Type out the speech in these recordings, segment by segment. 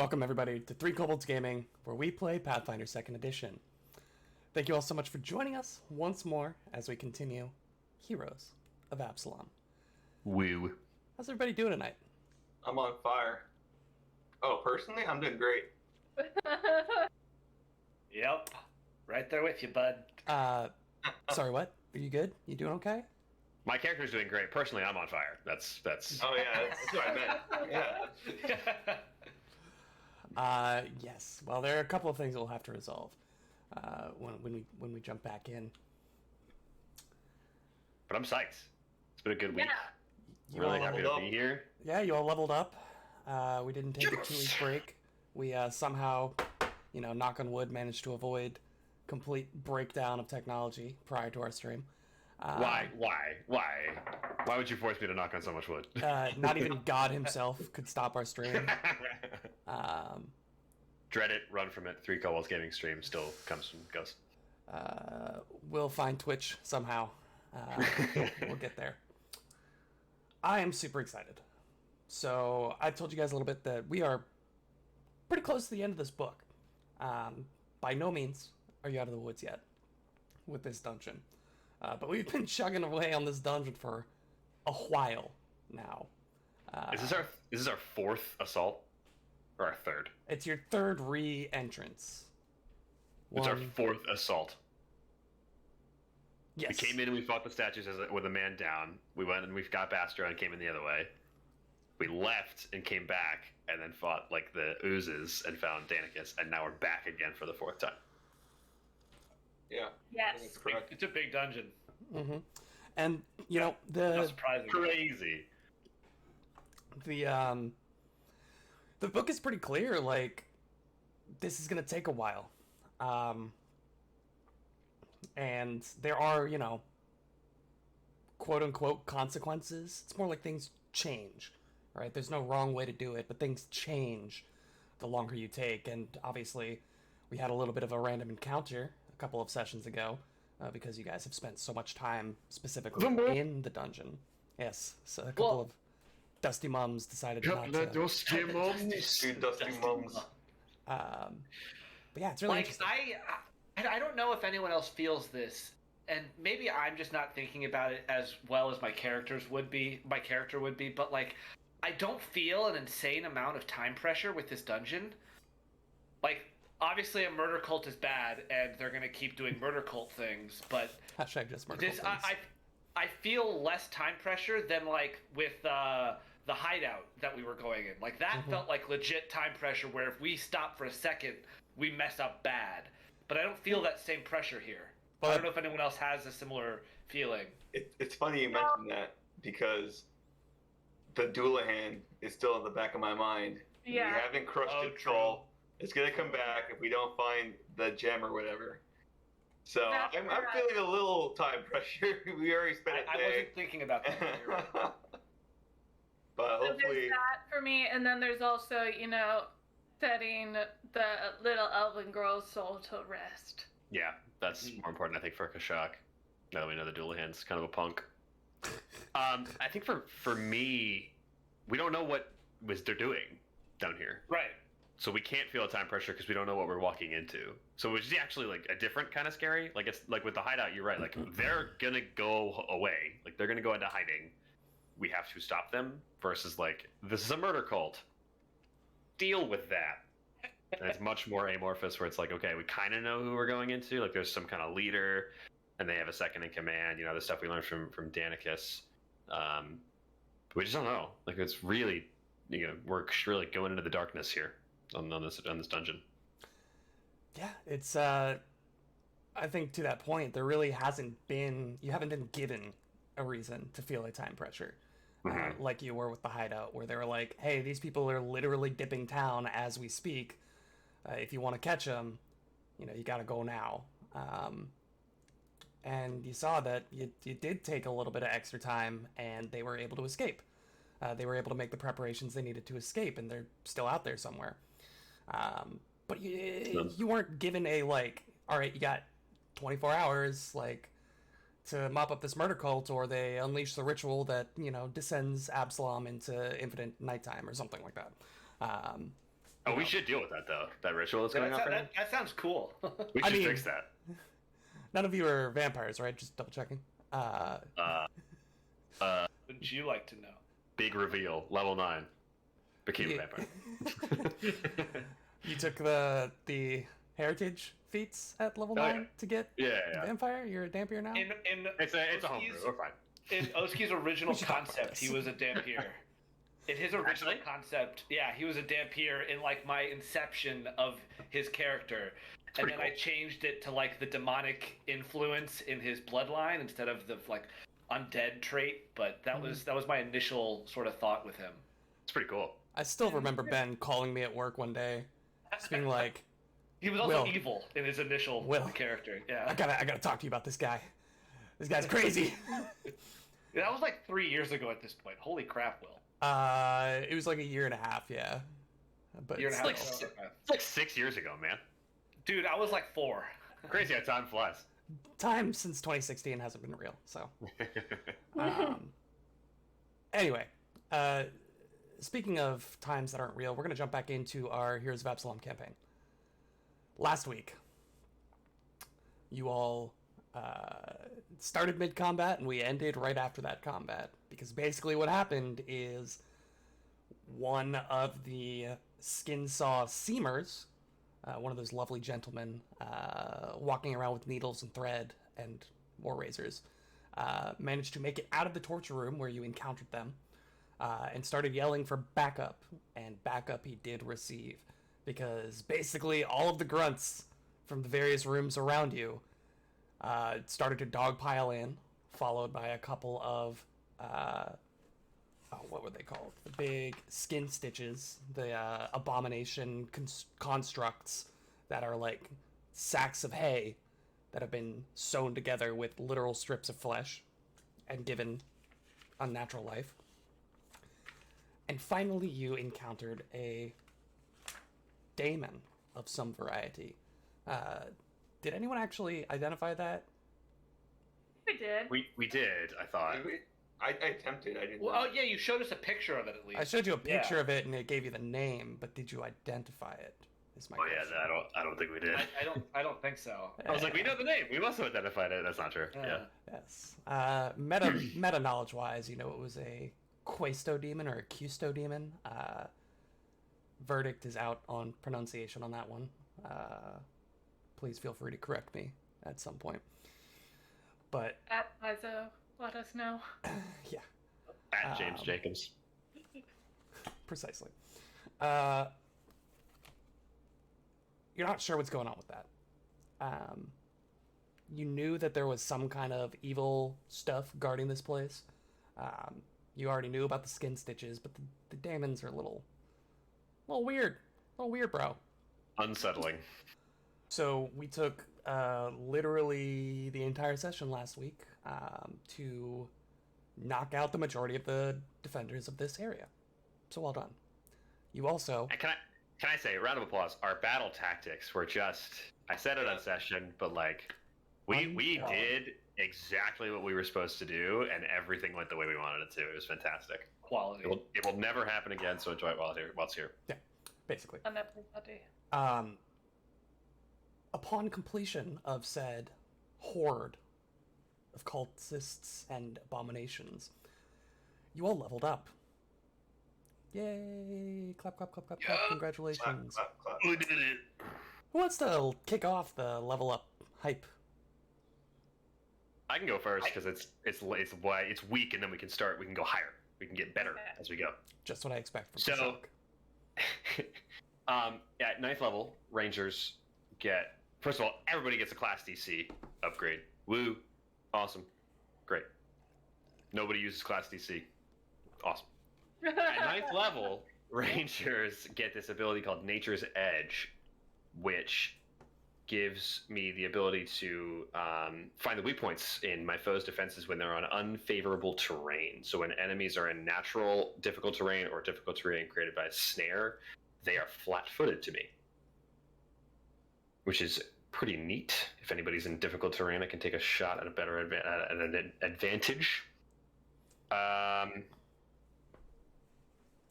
Welcome everybody to Three Kobolds Gaming, where we play Pathfinder 2nd Edition. Thank you all so much for joining us once more as we continue Heroes of Absalom. Woo. How's everybody doing tonight? I'm on fire. Oh, personally, I'm doing great. Yep. Right there with you, bud. Sorry, what? Are you good? You doing okay? My character's doing great. Personally, I'm on fire. That's. Oh yeah, that's what I meant. Yeah. Yes. Well, there are a couple of things we'll have to resolve when we jump back in. But I'm psyched. It's been a good week. You Really all happy leveled to up. be here. Yeah, you all leveled up. We didn't take a 2-week break. We somehow, knock on wood, managed to avoid complete breakdown of technology prior to our stream. Why would you force me to knock on so much wood? Not even God himself could stop our stream. Dread it, run from it. Three Kobolds Gaming stream still comes and goes. We'll find Twitch somehow. We'll get there. I am super excited. So I told you guys a little bit that we are pretty close to the end of this book. By no means are you out of the woods yet with this dungeon. But we've been chugging away on this dungeon for a while now. Is this our fourth assault? Or our third? It's your third re-entrance. It's our fourth assault. Yes. We came in and we fought the statues with a man down. We went and we got Bastra and came in the other way. We left and came back and then fought like the oozes and found Danicus, and now we're back again for the fourth time. Yeah. Yes. That's correct. It's a big dungeon. Mm-hmm. And Not the surprising. Crazy. the book is pretty clear. Like, this is gonna take a while, and there are quote unquote consequences. It's more like things change, right? There's no wrong way to do it, but things change the longer you take. And obviously, we had a little bit of a random encounter a couple of sessions ago. Because you guys have spent so much time specifically in the dungeon. Yes, so a couple of dusty mums decided not to. Dusty mums. Two dusty mums. But yeah, it's really interesting. I don't know if anyone else feels this, and maybe I'm just not thinking about it as well as my character would be, but like, I don't feel an insane amount of time pressure with this dungeon. Like, obviously, a murder cult is bad, and they're gonna keep doing murder cult things. But Hashtag just murder this, things. I feel less time pressure than like with the hideout that we were going in. Like that felt like legit time pressure, where if we stop for a second, we mess up bad. But I don't feel that same pressure here. I don't know if anyone else has a similar feeling. It's funny you mentioned that because the Doulahan is still in the back of my mind. Yeah. We haven't crushed Oh, it, troll. It's gonna come back if we don't find the gem or whatever. So That's I'm right. feeling a little time pressure. We already spent a I day. wasn't thinking about that. You're right. But So hopefully, there's that for me, and then there's also, setting the little elven girl's soul to rest. Yeah, that's more important, I think, for Kashak. Now that we know the Doulahan's kind of a punk. I think for me, we don't know what they're doing down here. Right. So we can't feel a time pressure because we don't know what we're walking into. So it's actually like a different kind of scary. Like it's like with the hideout, you're right. Like they're gonna go away. Like they're gonna go into hiding. We have to stop them. Versus like this is a murder cult. Deal with that. And it's much more amorphous, where it's like, okay, we kind of know who we're going into. Like there's some kind of leader, and they have a second in command. The stuff we learned from Danicus. But we just don't know. Like it's really, we're really going into the darkness here. On this dungeon. Yeah, it's I think to that point, there really you haven't been given a reason to feel a time pressure. Like you were with the hideout, where they were like, hey, these people are literally dipping town as we speak. If you want to catch them, you gotta go now. And you saw that you did take a little bit of extra time, and they were able to escape. They were able to make the preparations they needed to escape, and they're still out there somewhere. But you weren't given a all right, you got 24 hours to mop up this murder cult, or they unleash the ritual that descends Absalom into infinite nighttime or something like that. Oh, we should deal with that though. That ritual that's going on. That sounds cool. We I should mean- fix that. None of you are vampires, right? Just double checking. Wouldn't you like to know? Big reveal. Level 9. Became a Yeah. vampire. You took the heritage feats at level Oh, 9 yeah. to get Yeah. vampire? You're a dampier now? In It's a homebrew. We're fine. in Oski's original We should talk about concept, this. he was a Dampier. In his original Actually? concept, yeah, he was a Dampier in like my inception of his character. And pretty then I cool. changed it to like the demonic influence in his bloodline instead of the like undead trait, but that was my initial sort of thought with him. It's pretty cool. I still remember Ben calling me at work one day, just being like, He was also Will. evil in his initial Will. character. I Yeah. gotta talk to you about this guy. This guy's crazy. That was like 3 years ago at this point. Holy crap, Will. It was like a year and a half, yeah. But Year and a half like ago. si- Okay. It's like 6 years ago, man. Dude, I was like 4. Crazy how time flies. time since 2016 hasn't been real, so. Anyway, speaking of times that aren't real, we're going to jump back into our Heroes of Absalom campaign. Last week, you all started mid-combat, and we ended right after that combat. Because basically what happened is one of the Skinsaw Seamers, one of those lovely gentlemen walking around with needles and thread and war razors, managed to make it out of the torture room where you encountered them, and started yelling for backup. And backup he did receive, because basically all of the grunts from the various rooms around you started to dogpile in, followed by a couple of what were they called? The big skin stitches, the abomination constructs that are like sacks of hay that have been sewn together with literal strips of flesh and given unnatural life. And finally, you encountered a daemon of some variety. Did anyone actually identify that? We did. We did, I thought. I attempted. I didn't. Well, oh yeah, you showed us a picture of it at least. I showed you a picture Yeah. of it and it gave you the name, but did you identify it? Is my Oh yeah, question. I don't think we did. I don't think so. I was like, we know the name. We must have identified it. That's not true. Yeah. Yes. Meta knowledge wise, you know it was a Questo demon or a Custo demon. Verdict is out on pronunciation on that one. Please feel free to correct me at some point. But At Paizo, let us know. yeah, At James Jacobs. precisely. You're not sure what's going on with that. You knew that there was some kind of evil stuff guarding this place. You already knew about the skin stitches, but the daemons are a little weird. A little weird, bro. Unsettling. So we took literally the entire session last week to knock out the majority of the defenders of this area. So well done. You also... And can I say, round of applause, our battle tactics were just, I said it on session, but like, we did exactly what we were supposed to do, and everything went the way we wanted it to. It was fantastic. Quality. It will never happen again, so enjoy it while it's here. Basically. On everybody. Upon completion of said horde of cultists and abominations, you all leveled up. Yay! Clap, clap, clap, clap, clap. Congratulations. Clap, clap, clap. We did it. Who wants to kick off the level up hype? I can go first because it's weak, and then we can start. We can go higher. We can get better as we go. Just what I expect from So- Kashak. At 9th level, Rangers get, first of all, everybody gets a Class DC upgrade. Woo. Awesome. Great. Nobody uses Class DC. Awesome. At 9th level, Rangers get this ability called Nature's Edge, which gives me the ability to find the weak points in my foe's defenses when they're on unfavorable terrain. So when enemies are in natural difficult terrain or difficult terrain created by a snare, they are flat-footed to me, which is pretty neat. If anybody's in difficult terrain, I can take a shot at an advantage.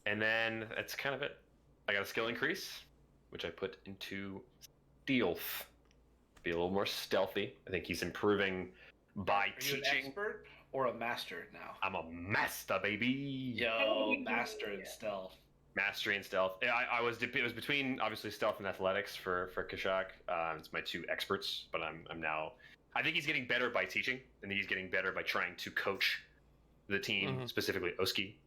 And then that's kind of it. I got a skill increase. which I put into stealth. Be a little more stealthy. I think he's improving by Are you an teaching. expert or a master now? I'm a master, baby. Yo, master in stealth. Mastery and stealth. Yeah, it was between obviously stealth and athletics for Kashak. It's my two experts, but I'm now. I think he's getting better by teaching, and he's getting better by trying to coach the team, specifically Oski.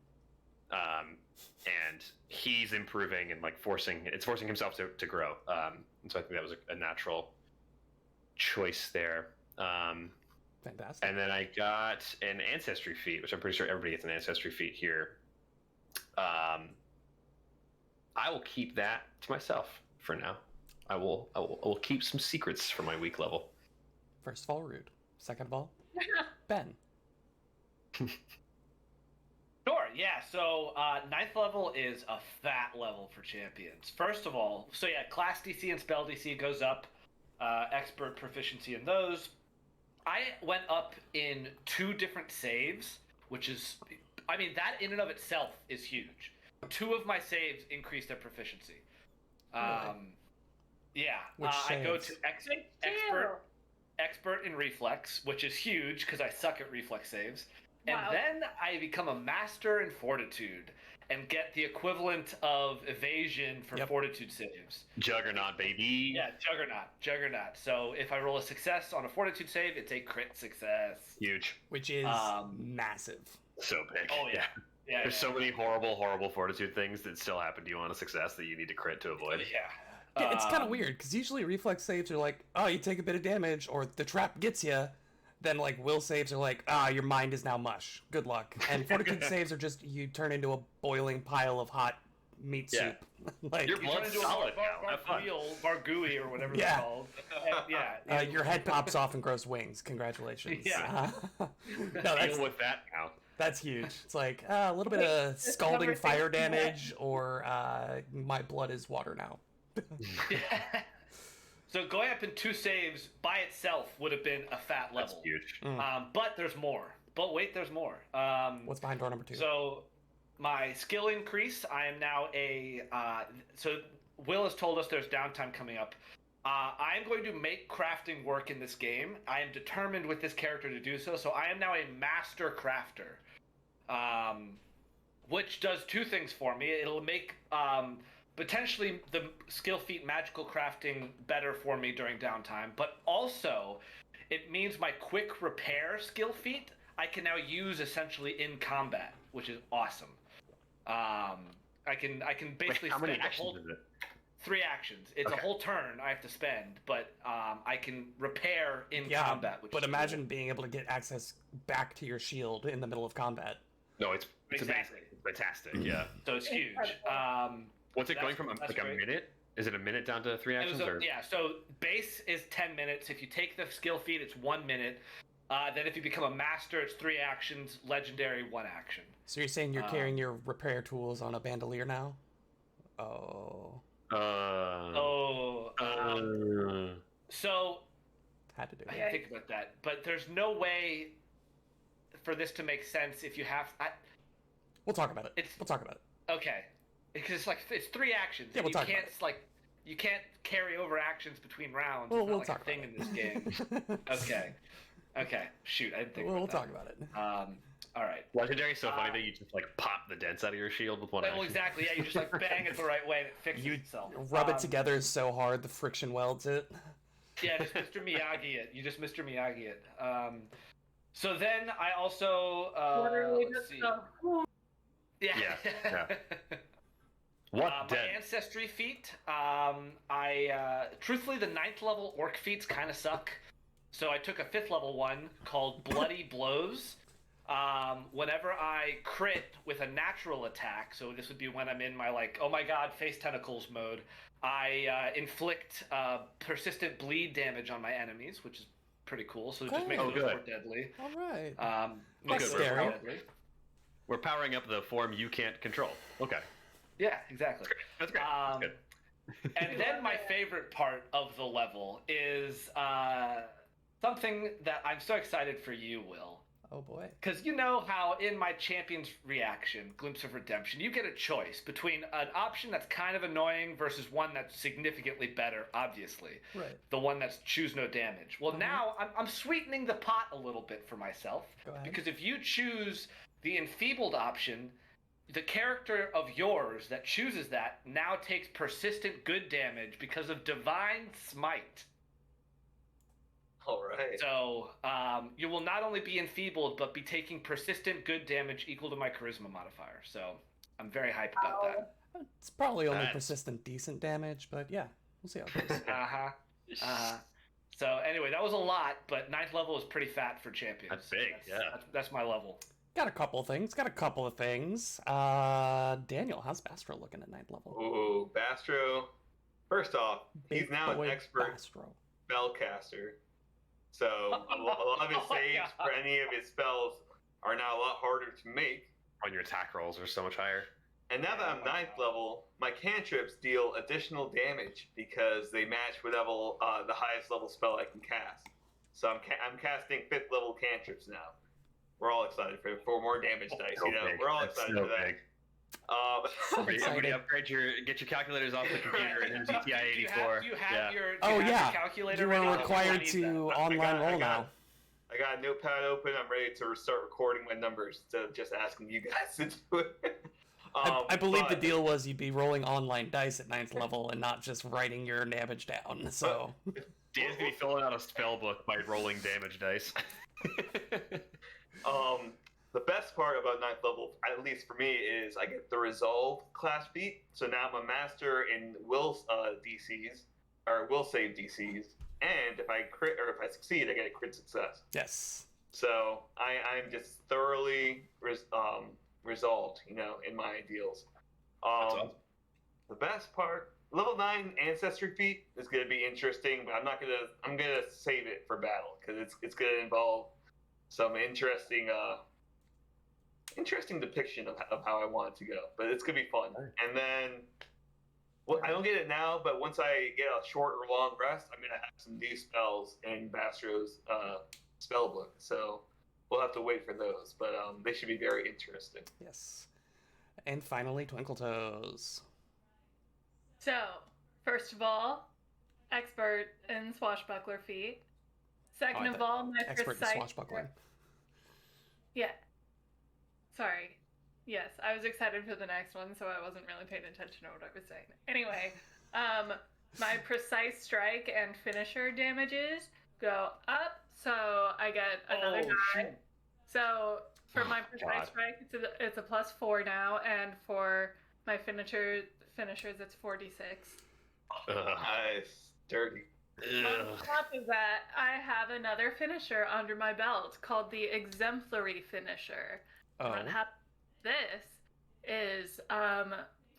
And he's improving and like forcing himself to grow. And so I think that was a natural choice there. Fantastic. And then I got an ancestry feat, which I'm pretty sure everybody gets an ancestry feat here. I will keep that to myself for now. I will keep some secrets for my weak level. First of all, Rude. Second of all, Ben. Sure, yeah. So 9th level is a fat level for champions. First of all, so yeah, class DC and spell DC goes up. Expert proficiency in those. I went up in 2 different saves, which is, I mean, that in and of itself is huge. 2 of my saves increased their proficiency. Yeah. Which I go saves? to expert in reflex, which is huge because I suck at reflex saves. And Wow. then I become a master in fortitude and get the equivalent of evasion for Yep. fortitude saves. Juggernaut, baby. Yeah, Juggernaut. So if I roll a success on a fortitude save, it's a crit success. Huge. Which is massive. So big. Oh yeah. Yeah. There's so many horrible fortitude things that still happen to you on a success that you need to crit to avoid. Yeah. Yeah, it's kind of weird because usually reflex saves are like, oh, you take a bit of damage or the trap gets you. Then like will saves are like, your mind is now mush. Good luck. And fortitude saves are just you turn into a boiling pile of hot meat Yeah. soup. Like Your You turn blood's into solid a now. Have fun. Bargui or whatever Yeah. they're called. And, yeah. your head pops off and grows wings. Congratulations. Yeah. No, that's Deal with that now. that's huge. It's like a little bit of This scalding fire conversation- damage, or my blood is water now. So going up in 2 saves by itself would have been a fat That's level. huge. But there's more. But wait, there's more. What's behind door number 2? So my skill increase, I am now so Will has told us there's downtime coming up. I'm going to make crafting work in this game. I am determined with this character to do so. So I am now a master crafter, which does 2 things for me. It'll make potentially the skill feat magical crafting better for me during downtime, but also it means my quick repair skill feat I can now use essentially in combat, which is awesome. I can basically Wait, how many spend a actions whole is it? 3 actions. It's a Okay. whole turn I have to spend, but I can repair in Yeah, combat. Which but is imagine cool. being able to get access back to your shield in the middle of combat. No, it's Exactly. amazing. It's fantastic. Yeah. So it's huge. What's it That's- going from that's like a great. minute? Is it a minute down to 3 It actions? was or... yeah, so base is 10 minutes. If you take the skill feat, it's 1 minute. Then if you become a master, it's 3 actions. Legendary, 1 action. So you're saying you're carrying your repair tools on a bandolier now? Oh, So had to do I it. didn't think about that, but there's no way for this to make sense if you have. We'll talk about it. It's- We'll talk about it. Okay, because it's 3 actions. Yeah, and we'll talk you about can't you can't carry over actions between rounds. Well, it's we'll not talk like a thing about in this game. Okay. Shoot, I didn't think. We'll about talk that. about it. All right. Legendary is so funny that you just like pop the dents out of your shield with one Well, action. exactly. Yeah, you just like bang it the right way and it fixes You itself. rub it together so hard the friction welds it. Yeah, just Mr. Miyagi it. You just Mr. Miyagi it. So then I also Literally let's just see. go. Yeah. Yeah. What My den? ancestry feat. Truthfully, the 9th level orc feats kind of suck. So I took a 5th level one called Bloody Blows. Whenever I crit with a natural attack, so this would be when I'm in my like, oh my god, face tentacles mode, I inflict persistent bleed damage on my enemies, which is pretty cool. So it just makes Oh, those good. more deadly. All right. Makes That's those scary. more deadly. We're powering up the form you can't control. Okay. Yeah, exactly. That's great. That's good. And then my favorite part of the level is something that I'm so excited for you, Will. Oh boy. Because you know how in my champion's reaction, Glimpse of Redemption, you get a choice between an option that's kind of annoying versus one that's significantly better, obviously. Right. The one that's choose no damage. Well, now I'm sweetening the pot a little bit for myself. Go ahead. Because if you choose the enfeebled option, the character of yours that chooses that now takes persistent good damage because of Divine Smite. All right. So you will not only be enfeebled, but be taking persistent good damage equal to my charisma modifier. So I'm very hyped about that. It's probably only That's- persistent decent damage, but yeah, we'll see how it goes. So anyway, that was a lot, but 9th level is pretty fat for champions. That's big, yeah. That's my level. Got a couple of things. Daniel, how's Bastro looking at 9th level? Ooh, Bastro. First off, he's Big now an boy expert Bastro. spellcaster. So a lot of his Oh my saves God. for any of his spells are now a lot harder to make. On your attack rolls are so much higher. And now that I'm 9th level, my cantrips deal additional damage because they match whatever the highest level spell I can cast. So I'm casting 5th level cantrips now. We're all excited for more damage dice. So You know, big. we're all That's excited so for that. big. Excited. Everybody get your calculators off the computer and MZTI Do you 84. do you have your Oh, your yeah. calculator You ready? are I required need to that. online I roll got now. it. I got a notepad open. I'm ready to start recording my numbers instead of just asking you guys to do it. I believe the but- deal was you'd be rolling online dice at 9th level and not just writing your damage down. So Dan's gonna be filling out a spell book by rolling damage dice. The best part about 9th level, at least for me, is I get the Resolve class feat. So now I'm a master in will DCs, or will save DCs. And if I crit or if I succeed, I get a crit success. yes. So I'm just thoroughly resolved, you know, in my ideals. awesome. The best part, level 9 ancestry feat is going to be interesting, but I'm gonna save it for battle because it's going to involve some interesting depiction of how I want it to go. But it's going to be fun. And then, well, I don't get it now, but once I get a short or long rest, I'm going to have some new spells in Bastro's spell book. So we'll have to wait for those, but they should be very interesting. Yes. And finally, Twinkle Toes. So, first of all, expert in swashbuckler feat. Second Oh, I of all, my Expert in precise. swashbuckling. Yeah. Sorry. Yes, I was excited for the next one, so I wasn't really paying attention to what I was saying. Anyway, my precise strike and finisher damages go up, so I get another die. shoot. So for my God. precise strike, it's a +4 now, and for my finishers, it's 4d6. Ugh. Nice, dirty. On top of that, I have another finisher under my belt called the Exemplary Finisher. Oh. What this is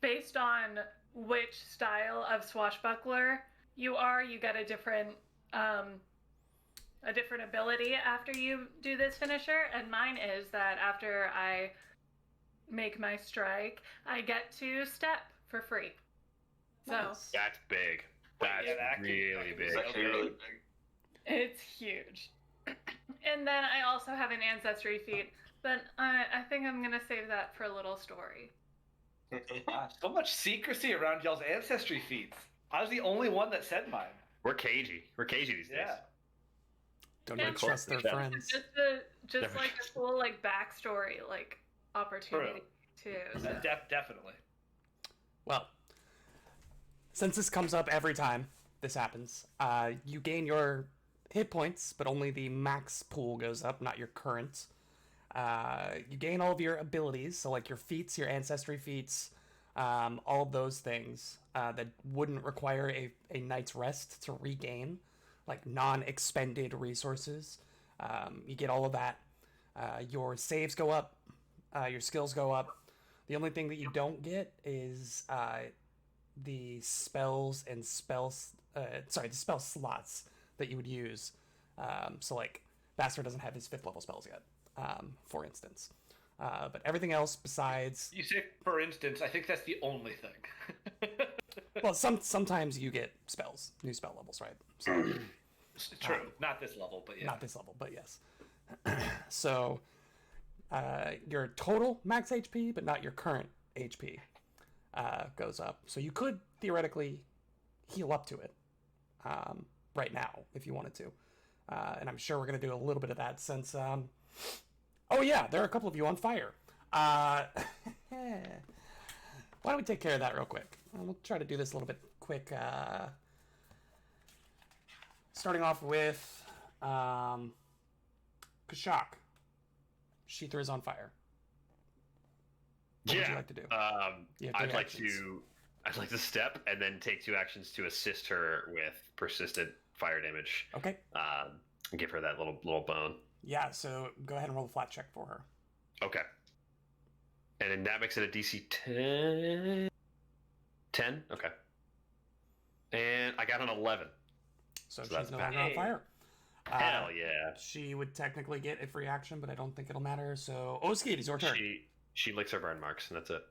based on which style of swashbuckler you are. You get a different ability after you do this finisher, and mine is that after I make my strike, I get to step for free. So Nice. That's big. That's Yeah, that really can- big. It's actually Okay. really big. it's huge. And then I also have an ancestry feat, but I think I'm gonna save that for a little story. So much secrecy around y'all's ancestry feats. I was the only one that said mine. We're cagey. We're cagey these days. Yeah. Don't Yeah. even trust their Yeah. friends. Just Never like a cool like backstory like opportunity too. So. Definitely. Well, since this comes up every time this happens, you gain your hit points, but only the max pool goes up, not your current. You gain all of your abilities, so like your feats, your ancestry feats, all of those things that wouldn't require a night's rest to regain, like non-expended resources. You get all of that. Your saves go up, your skills go up. The only thing that you don't get is the spells and the spell slots that you would use. So like Bastard doesn't have his 5th level spells yet, for instance. But everything else besides, You say, for instance, I think that's the only thing. well, sometimes you get spells, new spell levels, right? So It's true. Not this level, but yeah. not this level, but yes. So your total max HP, but not your current HP, goes up. So you could theoretically heal up to it right now if you wanted to. And I'm sure we're going to do a little bit of that since... oh yeah, there are a couple of you on fire. Why don't we take care of that real quick? We'll try to do this a little bit quick. Starting off with Kashak. Sheether is on fire. What would you like to do? You have three actions. I'd like to step and then take 2 actions to assist her with persistent fire damage. Okay. And give her that little bone. Yeah, so go ahead and roll a flat check for her. Okay. And then that makes it a DC 10. 10? Okay. And I got an 11. So that's she's no bad. longer on fire. Hell yeah. She would technically get a free action, but I don't think it'll matter. So, Oski, it's your turn. She licks her burn marks, and that's it.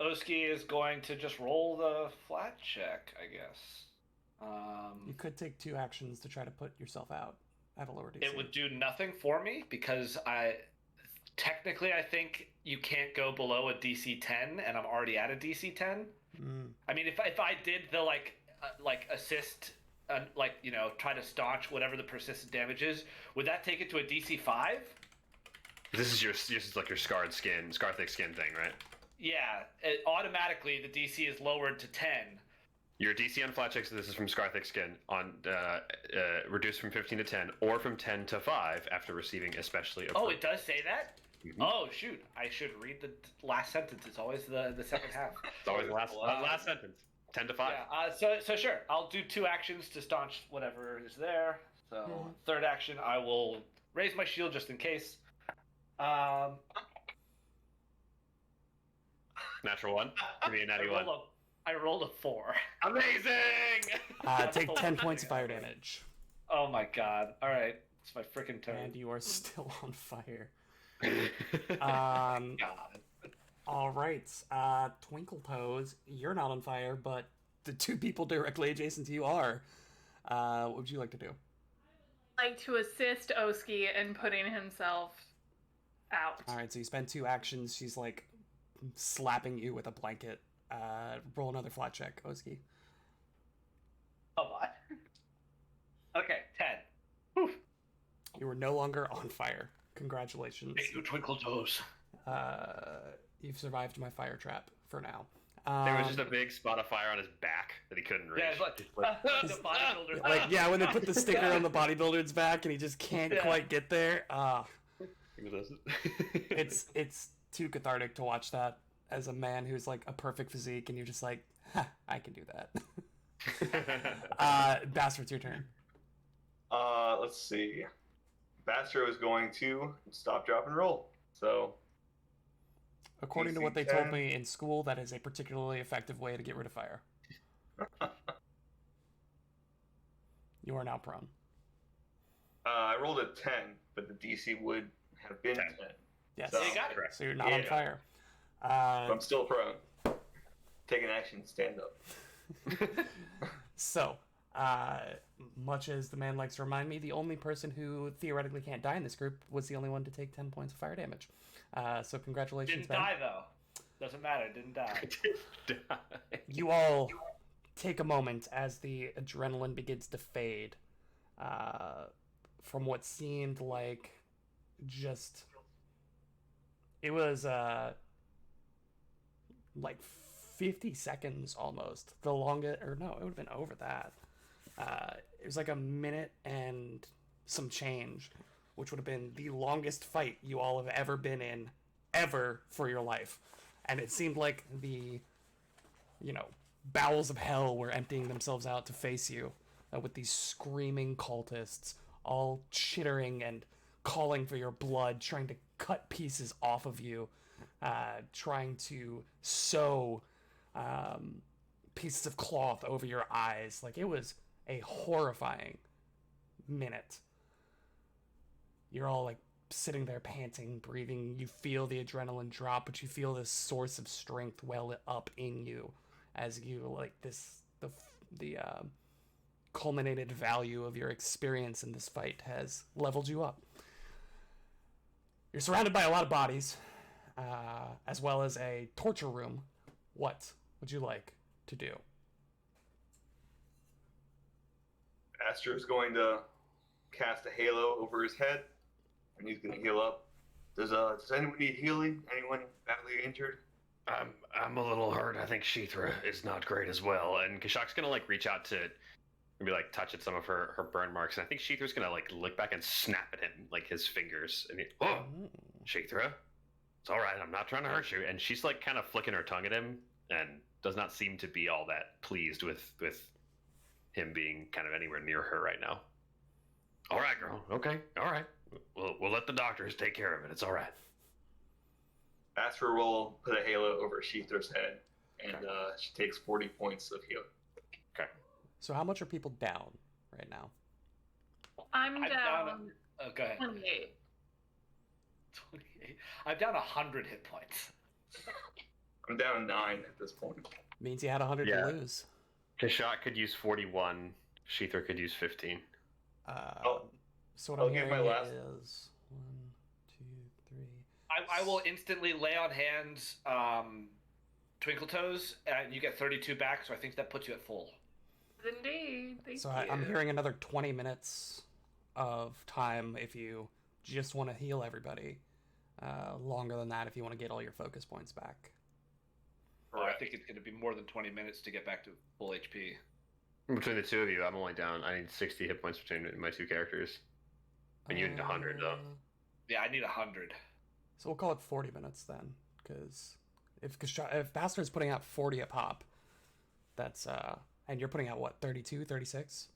Oski is going to just roll the flat check, I guess. You could take 2 actions to try to put yourself out at a lower DC. It would do nothing for me because I think you can't go below a DC 10, and I'm already at a DC 10. I mean, if I did the like assist, try to staunch whatever the persistent damage is, would that take it to a DC 5? This is like your scar thick skin thing, right? Yeah, automatically the DC is lowered to 10. Your DC on flat checks, this is from Scar Thick Skin, on reduced from 15 to 10, or from 10 to 5 after receiving especially... Oh, it does say that? Mm-hmm. Oh, shoot. I should read the last sentence. It's always the second half. It's always the last sentence. 10 to 5. Yeah, so sure. I'll do 2 actions to staunch whatever is there. So, third action, I will raise my shield just in case. Natural 1? Give me a natty 1. I rolled a 4. Amazing! Take 10 points of fire damage. Oh my god. Alright. It's my freaking turn. And you are still on fire. God. Alright. Twinkle Toes, you're not on fire, but the 2 people directly adjacent to you are. What would you like to do? Like to assist Oski in putting himself out. Alright, so you spend 2 actions. She's like slapping you with a blanket. Roll another flat check, Oski. Oh my. Okay, 10. Whew. You are no longer on fire. Congratulations. Thank you, Twinkle Toes. You've survived my fire trap for now. There was just a big spot of fire on his back that he couldn't reach. Yeah, it's like the bodybuilder. Like, yeah, when they put the sticker on the bodybuilder's back and he just can't quite get there. It's too cathartic to watch that as a man who's like a perfect physique, and you're just like, I can do that. Bastard, it's your turn. Let's see. Bastro is going to stop, drop, and roll. So, according to what they told me in school, that is a particularly effective way to get rid of fire. You are now prone. I rolled a 10, but the DC would have been 10. Yes. So, you got it. So you're not on fire. I'm still prone. Take an action, stand up. So, much as the man likes to remind me, the only person who theoretically can't die in this group was the only one to take 10 points of fire damage. So congratulations, Didn't Ben. die though. Doesn't matter. Didn't die. You all take a moment as the adrenaline begins to fade from what seemed like just... It was like 50 seconds almost. The longest... Or no, it would have been over that. It was like a minute and some change, which would have been the longest fight you all have ever been in, ever, for your life. And it seemed like the, bowels of hell were emptying themselves out to face you, with these screaming cultists, all chittering and calling for your blood, trying to cut pieces off of you, trying to sew pieces of cloth over your eyes. Like, it was a horrifying minute. You're all like sitting there panting, breathing. You feel the adrenaline drop, but you feel this source of strength well up in you as you like the culminated value of your experience in this fight has leveled you up. You're surrounded by a lot of bodies, as well as a torture room. What would you like to do? Astro's going to cast a halo over his head, and he's going to heal up. Does anyone need healing? Anyone badly injured? I'm a little hurt. I think Sheethra is not great as well. And Kashak's gonna like reach out to maybe like touch at some of her burn marks. And I think Sheethra's gonna like look back and snap at him, like his fingers. And oh, Sheethra, it's all right. I'm not trying to hurt you. And she's like kind of flicking her tongue at him and does not seem to be all that pleased with him being kind of anywhere near her right now. All right, girl. Okay. All right. We'll let the doctors take care of it. It's all right. Astro will put a halo over Sheethra's head, and she takes 40 points of healing. Okay. So how much are people down right now? I'm down. Go ahead. 28. 28. I'm down 100 hit points. I'm down 9 at this point. Means you had 100 Yeah. to lose. Kashak could use 41. Sheethra could use 15. So what I'll I'm give hearing my last- is 1, 2, 3. I will instantly lay on hands Twinkle Toes, and you get 32 back, so I think that puts you at full. Indeed. Thank So you. I'm hearing another 20 minutes of time if you just want to heal everybody. Longer than that if you want to get all your focus points back. I think it's going to be more than 20 minutes to get back to full HP. Between the two of you, I'm only down. I need 60 hit points between my two characters. And you need 100 though. Yeah, I need 100. So we'll call it 40 minutes then, because if Bastard's putting out 40 a pop, that's and you're putting out what, 32, 36?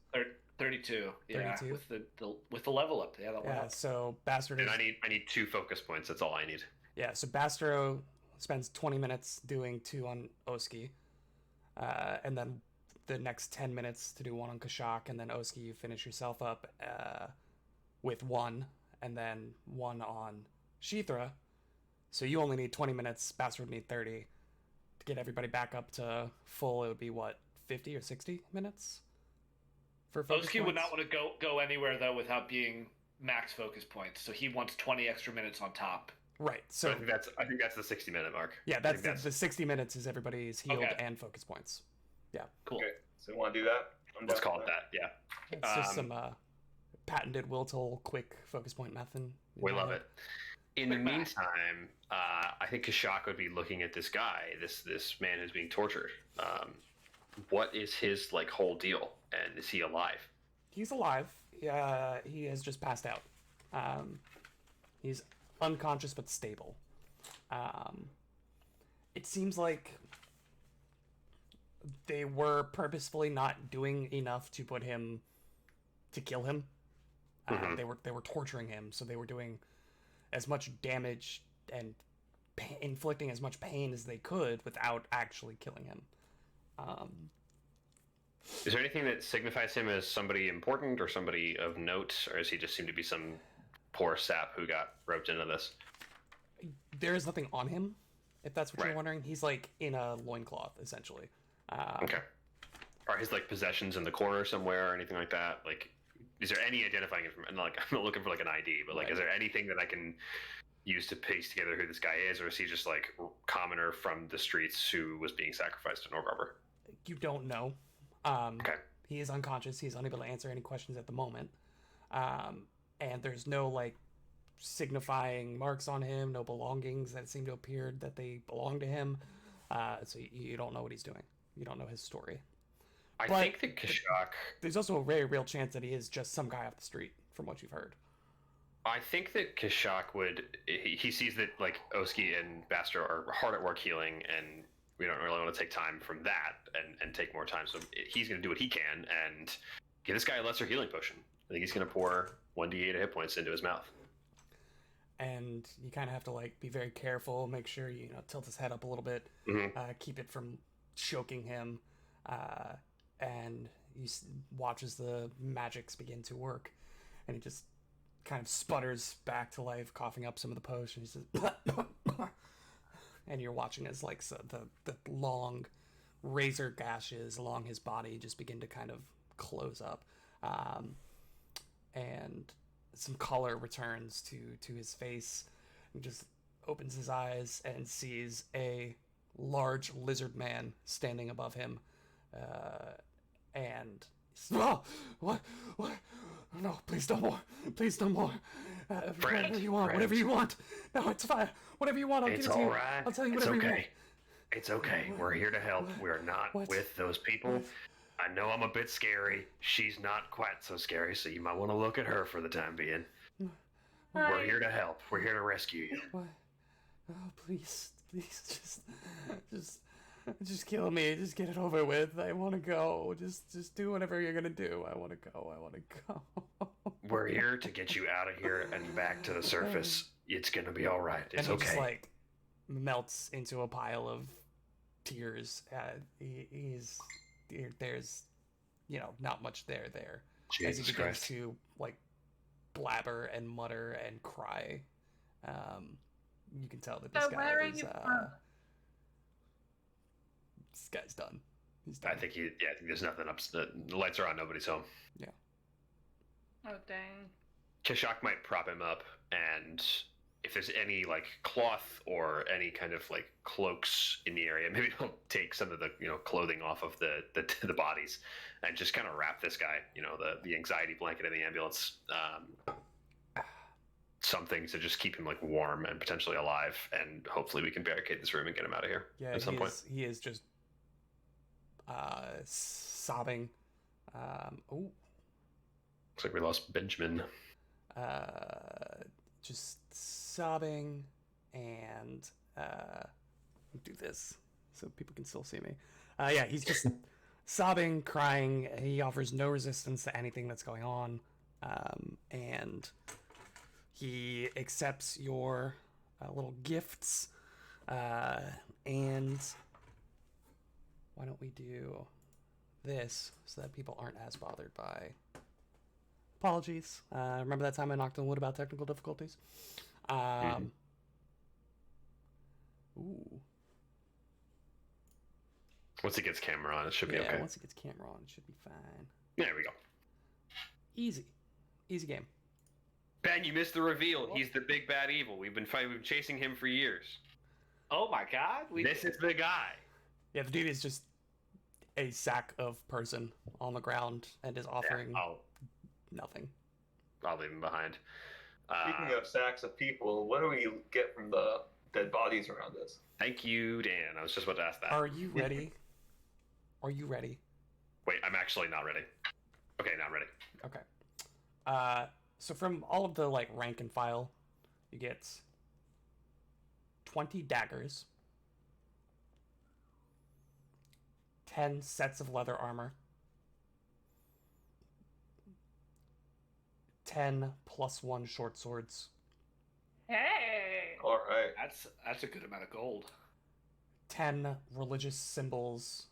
32. Yeah, 32? with the level up. Yeah, that went Yeah. up. So Bastard is. And I need 2 focus points. That's all I need. Yeah. So Bastro spends 20 minutes doing 2 on Oski, and then the next 10 minutes to do 1 on Kashak, and then Oski, you finish yourself up with 1, and then 1 on Sheethra. So you only need 20 minutes. Bastard would need 30 to get everybody back up to full. It would be what, 50 or 60 minutes for focus Oski would points? not want to go anywhere though without being max focus points. So he wants 20 extra minutes on top. Right. So So I think that's the 60-minute mark. yeah, I think that's the 60 minutes is everybody's healed Okay. and focus points. Cool. Okay, so you want to do that? Let's call it that. Yeah, It's just Um, some patented will toll quick focus point method. we love it. In the Quick math. meantime, I think Kashak would be looking at this guy, this man who's being tortured. What is his like whole deal, and is he alive? He's alive. He has just passed out. He's unconscious but stable. It seems like they were purposefully not doing enough to kill him. Mhm. They were torturing him, so they were doing as much damage and inflicting as much pain as they could without actually killing him. Is there anything that signifies him as somebody important or somebody of note, or does he just seem to be some poor sap who got roped into this? There is nothing on him, if that's what Right. you're wondering. He's like in a loincloth, essentially. Okay. Are his like possessions in the corner somewhere or anything like that? Like, is there any identifying information? Like, I'm not looking for like an ID, but like, Right. is there anything that I can use to piece together who this guy is, or is he just like a commoner from the streets who was being sacrificed to Norgarber? You don't know. Okay. He is unconscious. He's unable to answer any questions at the moment. And there's no like signifying marks on him, no belongings that seem to appear that they belong to him. So you don't know what he's doing. You don't know his story. I But- think that Kashak. There's also a very real chance that he is just some guy off the street, from what you've heard. I think that Kashak would. He sees that like Oski and Bastro are hard at work healing, and we don't really want to take time from that and take more time. So he's going to do what he can and give this guy a lesser healing potion. I think he's going to pour 1d8 of hit points into his mouth. And you kind of have to like be very careful, make sure you tilt his head up a little bit, Mhm. keep it from choking him, and he watches the magics begin to work, and he just kind of sputters back to life, coughing up some of the potion. He says, and you're watching as like the long razor gashes along his body just begin to kind of close up, and some color returns to his face. He just opens his eyes and sees a large lizard man standing above him, and oh, what? No, please no more. Please no more. Whatever you want. Whatever you want. No, it's fine. Whatever you want, I'll give it to you. Right. I'll tell you whatever you want. It's okay. We're here to help. We're not with those people. I know I'm a bit scary. She's not quite so scary, so you might want to look at her for the time being. We're here to help. We're here to rescue you. What? Oh, please, just kill me. Just get it over with. I want to go. Just do whatever you're gonna do. I want to go. We're here to get you out of here and back to the surface. It's gonna be all right. It's and he okay. just like melts into a pile of tears. There's, not much there. As he Jesus begins Christ. to like blabber and mutter and cry. You can tell that this So guy where are is. you from? This guy's done. He's done. I think there's nothing up. The lights are on. Nobody's home. Oh dang. Kishak might prop him up, and if there's any like cloth or any kind of like cloaks in the area, maybe he'll take some of the clothing off of the bodies, and just kind of wrap this guy, the anxiety blanket in the ambulance, something to just keep him like warm and potentially alive, and hopefully we can barricade this room and get him out of here at some point. He is just sobbing. Looks like we lost Benjamin. Just sobbing, and do this so people can still see me. He's just sobbing, crying. He offers no resistance to anything that's going on, and he accepts your little gifts. And why don't we do this so that people aren't as bothered by apologies. Remember that time I knocked on wood about technical difficulties? Ooh. Once he gets camera on, it should be okay. Once he gets camera on, it should be fine. There we go. Easy game. Ben, you missed the reveal. He's the big bad evil. We've been chasing him for years. Oh my god. This is the guy. Yeah, the dude is just a sack of person on the ground and is offering nothing. I'll leave him behind. Speaking of sacks of people, what do we get from the dead bodies around us? Thank you, Dan. I was just about to ask that. Are you ready? Are you ready? Wait, I'm actually not ready. Okay, not ready. Okay. So from all of the rank and file, you get 20 daggers, 10 sets of leather armor, 10 +1 short swords, Hey. All right. That's a good amount of gold. 10 religious symbols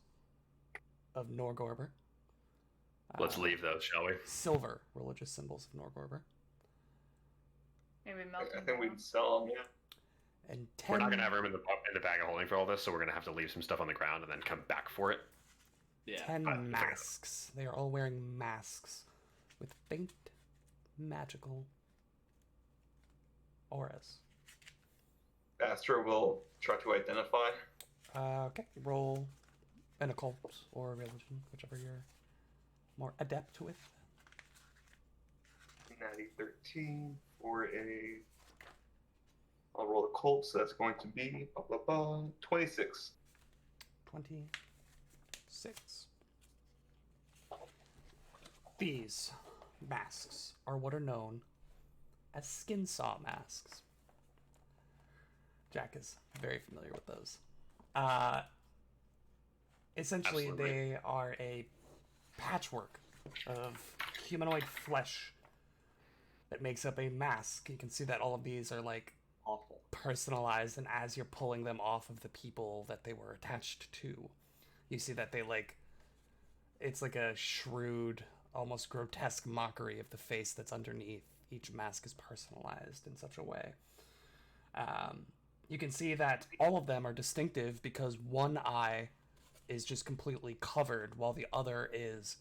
of Norgorber. Let's leave those, shall we? Silver religious symbols of Norgorber. Maybe melt I them think we down. can sell them, yeah. And 10... We're not going to have room in the bag of holding for all this, so we're going to have to leave some stuff on the ground and then come back for it. Yeah. 10 masks. They are all wearing masks with faint magical auras. Astro will try to identify. Okay, roll an occult or a religion, whichever you're more adept with. Natty 13 for a. I'll roll the Colt, so that's going to be 26. 26. These masks are what are known as skin saw masks. Jack is very familiar with those. Essentially, Absolutely. they are a patchwork of humanoid flesh that makes up a mask. You can see that all of these are Awful. personalized, and as you're pulling them off of the people that they were attached to, you see that they it's like a shrewd, almost grotesque mockery of the face that's underneath. Each mask is personalized in such a way. You can see that all of them are distinctive because one eye is just completely covered while the other is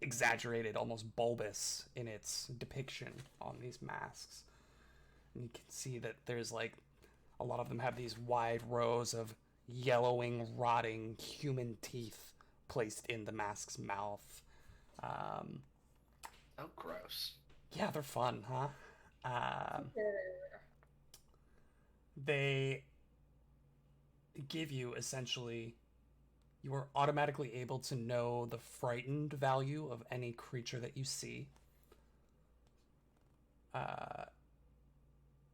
exaggerated, almost bulbous in its depiction on these masks. And you can see that there's like a lot of them have these wide rows of yellowing, rotting human teeth placed in the mask's mouth. Oh, gross. Yeah, they're fun, huh? They give you essentially, you are automatically able to know the frightened value of any creature that you see.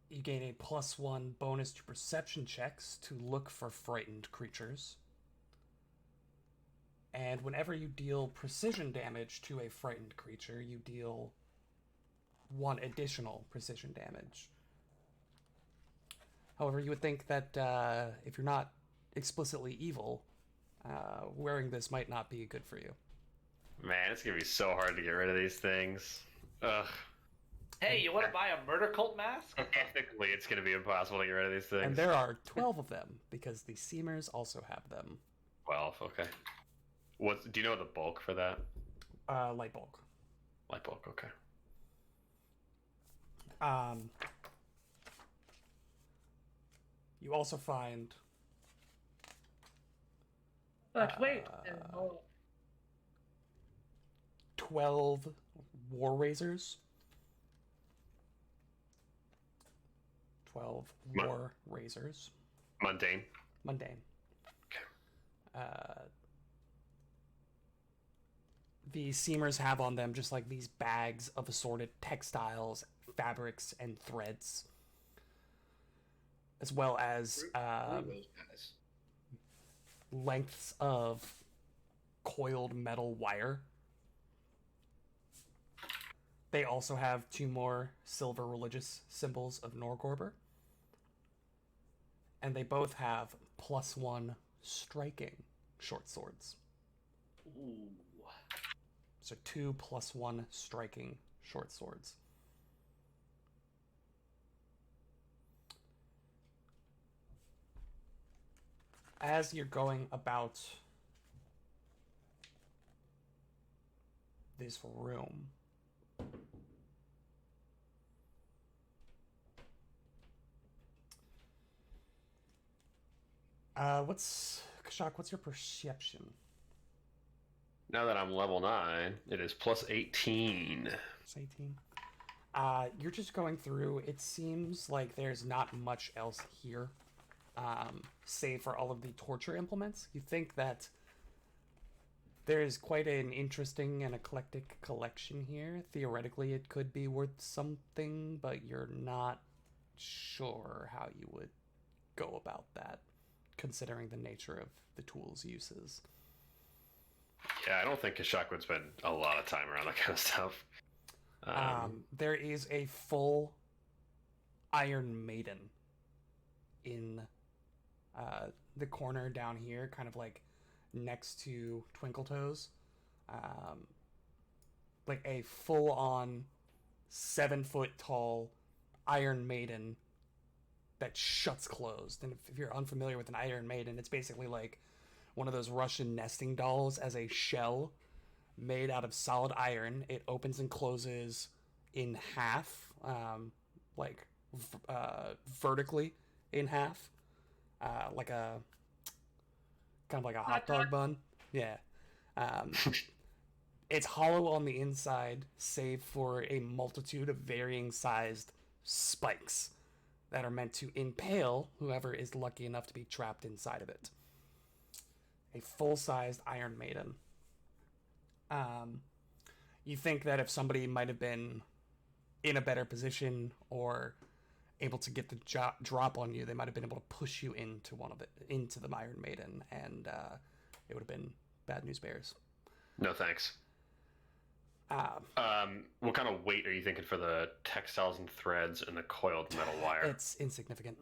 You gain a +1 bonus to perception checks to look for frightened creatures. And whenever you deal precision damage to a frightened creature, you deal 1 additional precision damage. However, you would think that if you're not explicitly evil, wearing this might not be good for you. Man, it's gonna be so hard to get rid of these things. Ugh. Hey, you want to buy a murder cult mask? Ethically, it's gonna be impossible to get rid of these things. And there are 12 of them, because the Seamers also have them. 12, okay. Do you know the bulk for that? Light bulk. Light bulk, okay. You also find... But wait, 12 war razors. 12 war razors. Mundane. Mundane. Okay. The Seamers have on them just like these bags of assorted textiles, fabrics, and threads, as well as Those guys. lengths of coiled metal wire. They also have 2 more silver religious symbols of Norgorber. And they both have +1 striking short swords. Ooh. So 2 +1 striking short swords. As you're going about this room, Kashak, what's your perception? Now that I'm level 9, it is +18. It's 18. You're just going through. It seems like there's not much else here, save for all of the torture implements. You think that there is quite an interesting and eclectic collection here. Theoretically, it could be worth something, but you're not sure how you would go about that, considering the nature of the tool's uses. Yeah, I don't think Kashak would spend a lot of time around that kind of stuff. There is a full Iron Maiden in the corner down here, kind of like next to Twinkletoes. Like a full-on 7-foot tall Iron Maiden that shuts closed. And if you're unfamiliar with an Iron Maiden, it's basically like one of those Russian nesting dolls as a shell made out of solid iron. It opens and closes in half, vertically in half, like a kind of like a hot dog bun. Yeah. It's hollow on the inside, save for a multitude of varying sized spikes that are meant to impale whoever is lucky enough to be trapped inside of it. A full-sized Iron Maiden. You think that if somebody might have been in a better position or able to get the drop on you, they might have been able to push you into into the Iron Maiden, and it would have been bad news bears. No thanks. What kind of weight are you thinking for the textiles and threads and the coiled metal wire? It's insignificant.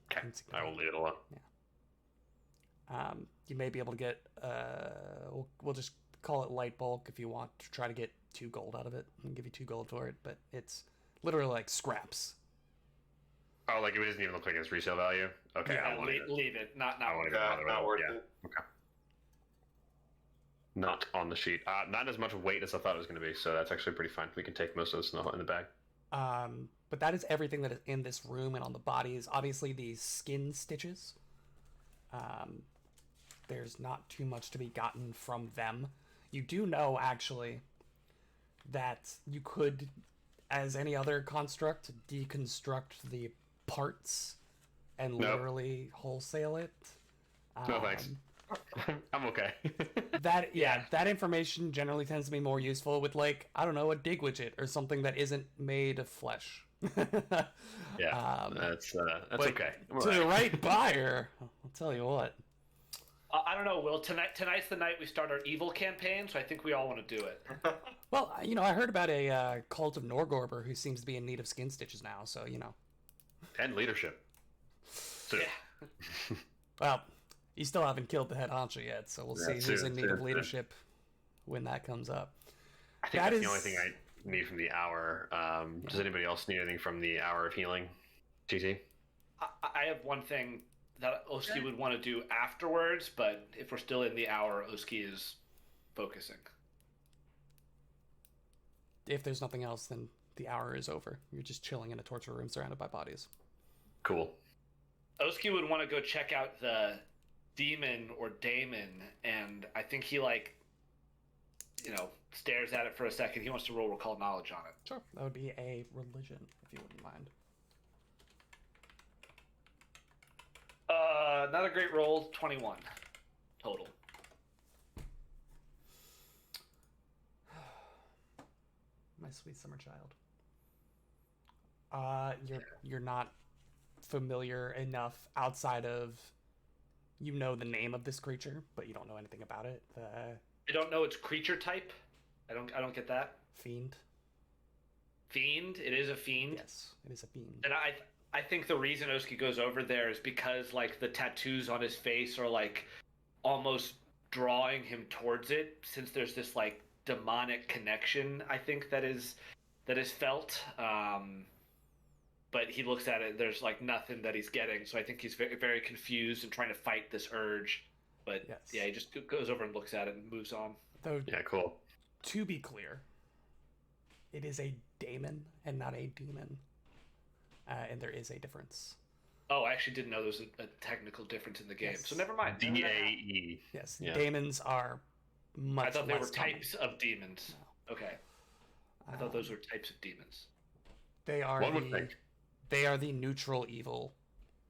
Okay, I will leave it alone. Yeah. You may be able to get, we'll just call it light bulk if you want to try to get 2 gold out of it. I'll give you 2 gold for it, but it's literally like scraps. Oh, like it doesn't even look like it's resale value? Okay, Yeah, I won't leave it. Not I won't worth even bother with not it. worth Yeah. it. Okay. not on the sheet. Not as much weight as I thought it was going to be, so that's actually pretty fine. We can take most of this in the bag. But that is everything that is in this room and on the bodies. Obviously, these skin stitches. There's not too much to be gotten from them. You do know, actually, that you could, as any other construct, deconstruct the parts and Nope. literally wholesale it. No thanks. I'm okay. That information generally tends to be more useful with, like, I don't know, a dig widget or something that isn't made of flesh. Yeah, that's but okay. I'm To the alright. right buyer, I'll tell you what. I don't know, Will. Tonight's the night we start our evil campaign, so I think we all want to do it. Well, I heard about a cult of Norgorber who seems to be in need of skin stitches now, so, And leadership. So, Yeah. Well, you still haven't killed the head honcho yet, so we'll see who's in need of soon. leadership when that comes up. I think That that's is- the only thing I need from the hour. Does anybody else need anything from the hour of healing? TT? I have one thing that Oski would want to do afterwards, but if we're still in the hour, Oski is focusing. If there's nothing else, then the hour is over. You're just chilling in a torture room surrounded by bodies. Cool. Oski would want to go check out the demon or daemon, and I think he stares at it for a second. He wants to roll recall knowledge on it. Sure. That would be a religion, if you wouldn't mind. Not a great roll. 21 total. My sweet summer child. You're not familiar enough outside of the name of this creature, but you don't know anything about it. The I don't know its creature type. I don't get that. fiend. Fiend. It is a fiend. Yes, it is a fiend. And I think the reason Oski goes over there is because like the tattoos on his face are like almost drawing him towards it, since there's this like demonic connection I think that is felt. But he looks at it, there's like nothing that he's getting, so I think he's very, very confused and trying to fight this urge. But Yes. yeah, he just goes over and looks at it and moves on. Though, Yeah, cool. to be clear, it is a daemon and not a demon, and there is a difference. Oh, I actually didn't know there was a technical difference in the game, Yes. so never mind. DAE. Yes, Yeah. daemons are much I thought they were less common. types of demons. Okay, I thought those were types of demons. They are One would think. They are the neutral evil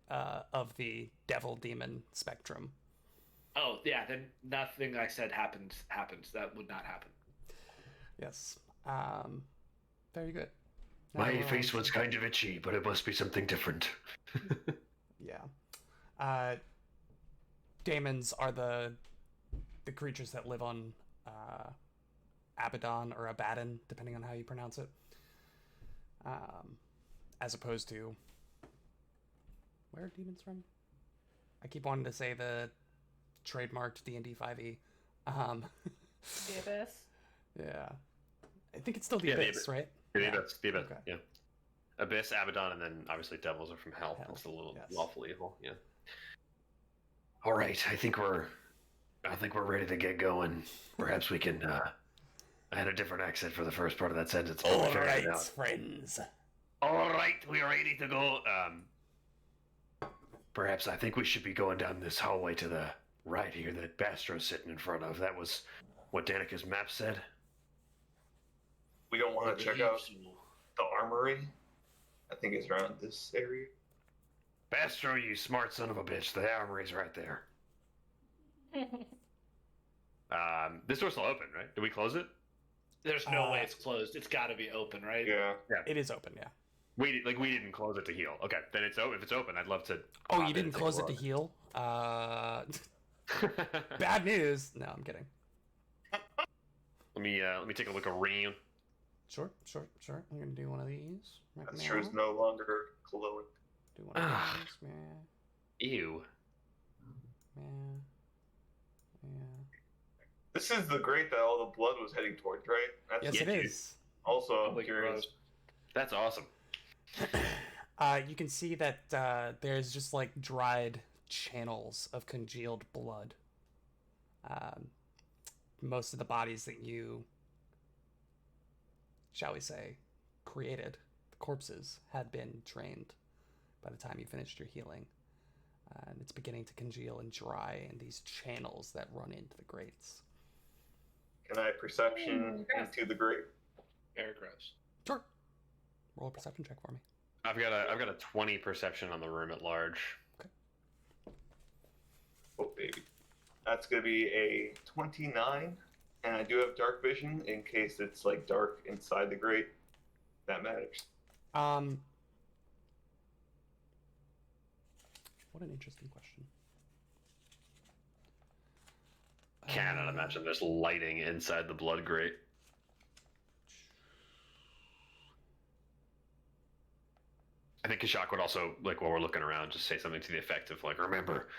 of the devil demon spectrum. Oh yeah, then nothing I said happens. That would not happen. Yes. Very good. My Now, face was kind of itchy, but it must be something different. Yeah. Daemons are the creatures that live on Abaddon or Abaddon, depending on how you pronounce it. As opposed to, where are demons from? I keep wanting to say the trademarked D&D 5e. The Abyss. Yeah. I think it's still the Yeah, the Abyss, right? The Abyss, Okay. yeah. Abyss, Abaddon, and then obviously devils are from hell. Hell, That's the little yes. lawful evil. Yeah. All right, I think we're ready to get going. Perhaps we can. I had a different accent for the first part of that sentence. but we'll All figure it right, out. friends. All right, we're ready to go. Perhaps I think we should be going down this hallway to the right here that Bastro's sitting in front of. That was what Danica's map said. We don't want to check out the armory. I think it's around this area. Bastro, you smart son of a bitch. The armory's right there. This door's still open, right? Did we close it? There's no way it's closed. It's got to be open, right? Yeah. It is open, yeah. We didn't close it to heal. Okay, then it's open. If it's open, I'd love to. Oh, pop you in didn't and take close a it to look. heal? Bad news. No, I'm kidding. Let me take a look around. Sure. I'm gonna do one of these right That now. sure is no longer glowing. Do one of Ah. these. Yeah. Ew. This is the grate that all the blood was heading towards, right? That's Yes, Yeah, it dude. is. also Oh, like curious. gross. That's awesome. You can see that there's just like dried channels of congealed blood. most of the bodies that you, shall we say, created, the corpses, had been drained by the time you finished your healing. And it's beginning to congeal and dry in these channels that run into the grates. Can I perception into the grate? Very gross. Sure. Roll a perception check for me. I've got a 20 perception on the room at large. Oh baby, that's gonna be a 29, and I do have dark vision in case it's like dark inside the grate. That matters. What an interesting question. Cannot imagine there's lighting inside the blood grate. I think Kashak would also, like, while we're looking around, just say something to the effect of, like, remember,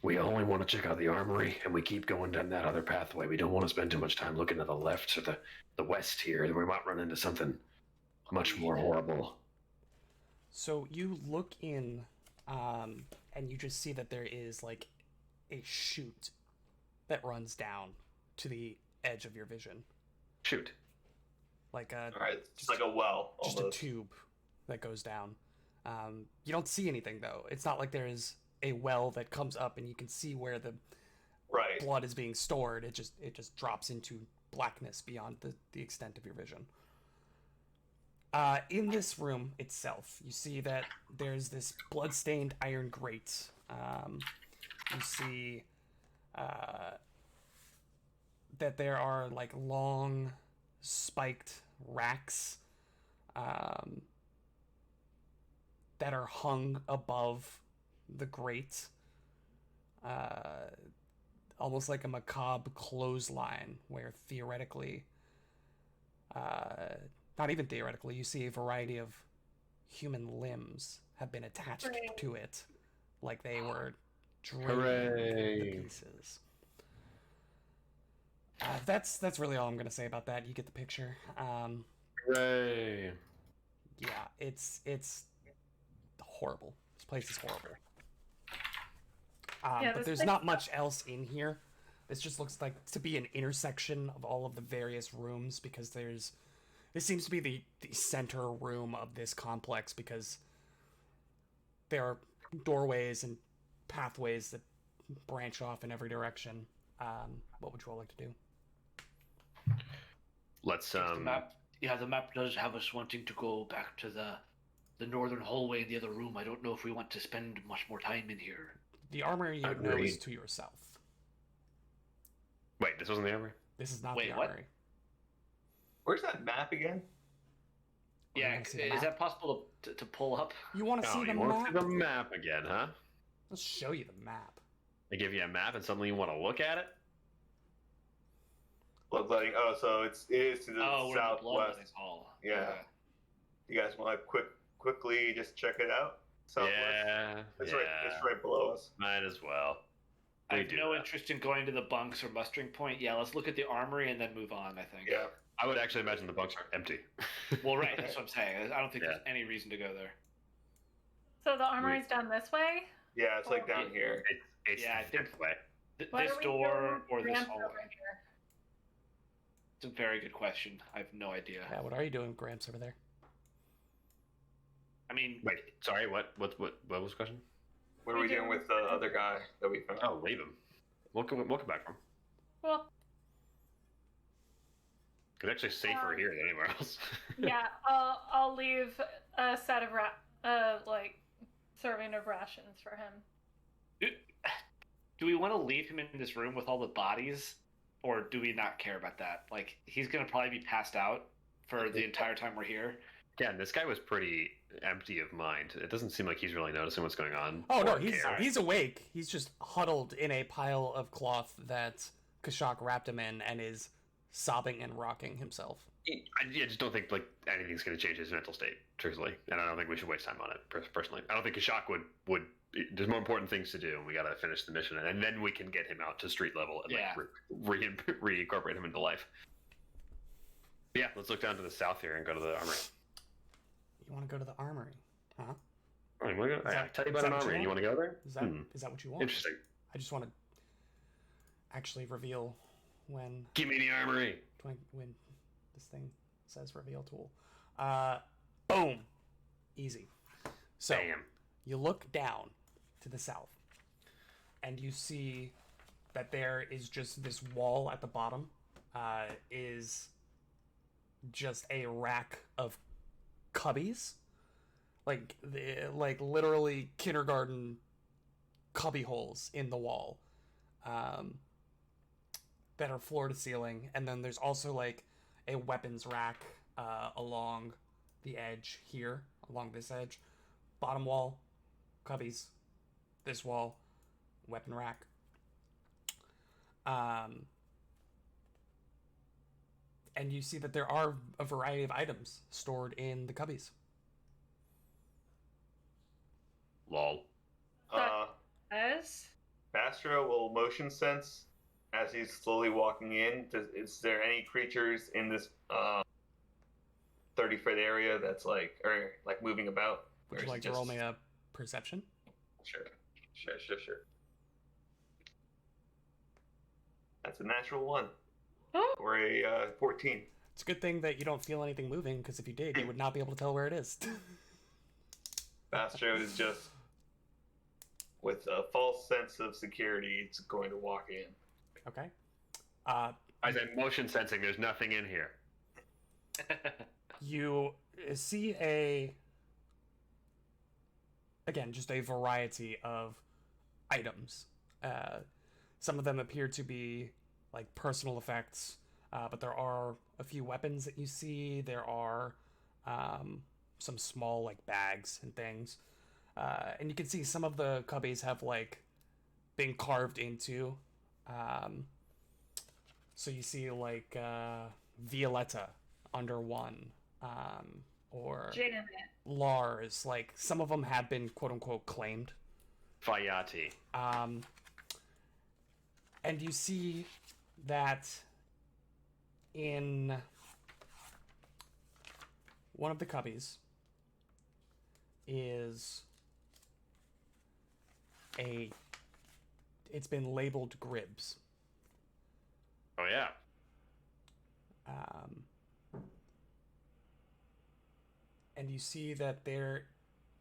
we only want to check out the armory, and we keep going down that other pathway. We don't want to spend too much time looking to the left or the west here. We might run into something much more horrible. So you look in, and you just see that there is, like, a chute that runs down to the edge of your vision. Shoot. Like a... All right, just like a well. Just Almost. a tube that goes down. You don't see anything, though. It's not like there is a well that comes up and you can see where the Right. blood is being stored. It just drops into blackness beyond the extent of your vision. In this room itself, you see that there's this blood-stained iron grate. You see that there are, like, long, spiked racks that are hung above the grate, almost like a macabre clothesline, where theoretically, not even theoretically, you see a variety of human limbs have been attached to it, like they were draining the pieces. That's really all I'm gonna say about that. You get the picture. Hooray! Yeah, it's horrible. This place is horrible. But there's not much else in here. This just looks like to be an intersection of all of the various rooms, because this seems to be the center room of this complex, because there are doorways and pathways that branch off in every direction. What would you all like to do? Let's The map, yeah, the map does have us wanting to go back to the northern hallway in the other room. I don't know if we want to spend much more time in here. The armory you know is Agreed. to your south. Wait, this wasn't the armory? This is not Wait, the what? armory. Where's that map again? You Yeah, wanna see the is map? that possible to pull up? You want to see Oh, the you want map? to see the map again, huh? Let's show you the map. They give you a map and suddenly you want to look at it? Looks like so it is to the Oh, we're in the blood southwest. hall. Yeah. Okay. You guys want to quickly just check it out? Southwest. Yeah. It's yeah. right. It's right below us. Might as well. I We have do no that. interest in going to the bunks or mustering point. Yeah, let's look at the armory and then move on, I think. Yeah. I would actually imagine the bunks are empty. Well, right, that's what I'm saying. I don't think Yeah. there's any reason to go there. So the armory's down this way? Yeah, it's like down here. It's Yeah, I think- this way. Why This don't we door go or this Gramps hallway? over here? It's a very good question. I have no idea. Yeah, what are you doing, Gramps, over there? I mean, Wait, sorry, what was the question? What are we doing with the other guy that we found? Oh, leave him. We'll come back from him. Well, It's actually safer here than anywhere else. yeah, I'll leave a set of serving of rations for him. do we want to leave him in this room with all the bodies, or do we not care about that? Like, he's gonna probably be passed out for the entire time we're here. Again, this guy was pretty empty of mind. It doesn't seem like he's really noticing what's going on. Oh, no, or care. he's awake. He's just huddled in a pile of cloth that Kashak wrapped him in and is sobbing and rocking himself. I just don't think like anything's going to change his mental state, truthfully, and I don't think we should waste time on it. Personally, I don't think Kashak would. There's more important things to do, and we got to finish the mission, and then we can get him out to street level and Yeah. like reincorporate him into life. But yeah, let's look down to the south here and go to the armory. You want to go to the armory, huh? All right, wanna go? Is Yeah, that- tell you is about that an what you armory. You want want? to go there? Is that what you want? Interesting. I just want to actually reveal when Give me the armory. when this thing says reveal tool. Boom, easy. So Bam. you look down to the south, and you see that there is just this wall at the bottom. Is just a rack of cubbies, like literally kindergarten cubby holes in the wall, that are floor to ceiling, and then there's also like a weapons rack along the edge here, along this edge. Bottom wall, cubbies. This wall, weapon rack. And you see that there are a variety of items stored in the cubbies. Lol. As Bastro will motion sense as he's slowly walking in. Is there any creatures in this 30-foot area that's like moving about? Would Or you is like it to just- roll me a perception? Sure. That's a natural 1 Oh. or a 14. It's a good thing that you don't feel anything moving, because if you did, you would not be able to tell where it is. Bastro is just with a false sense of security. It's going to walk in. Okay. I said motion sensing. There's nothing in here. You see again, just a variety of items. Some of them appear to be like personal effects, but there are a few weapons that you see. There are some small like bags and things, and you can see some of the cubbies have like been carved into. So you see like Violetta under one, or Janet. Lars. Like some of them have been quote unquote claimed. Fayati. And you see that in one of the cubbies is it's been labeled Gribbs. Oh yeah. And you see that there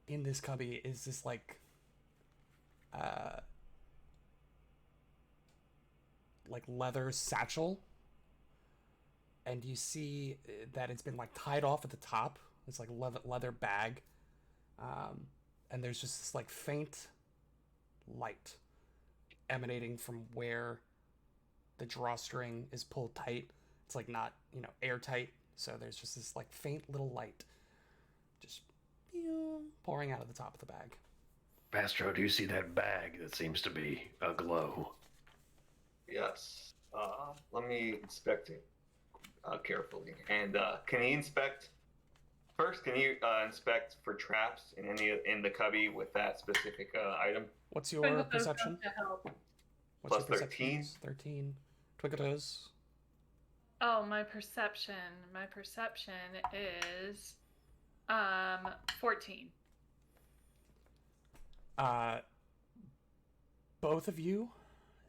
in this cubby is this like leather satchel, and you see that it's been like tied off at the top. It's like leather bag, and there's just this like faint light emanating from where the drawstring is pulled tight. It's like not airtight, so there's just this like faint little light just pouring out of the top of the bag. Bastro, do you see that bag that seems to be aglow? Yes. Let me inspect it carefully. And can he inspect first? Can you inspect for traps in the cubby with that specific item? What's your Twinkle Toes perception? comes to help. What's Plus your perception? 13. 13. Twinkle Toes. Oh, my perception. My perception is 14. Both of you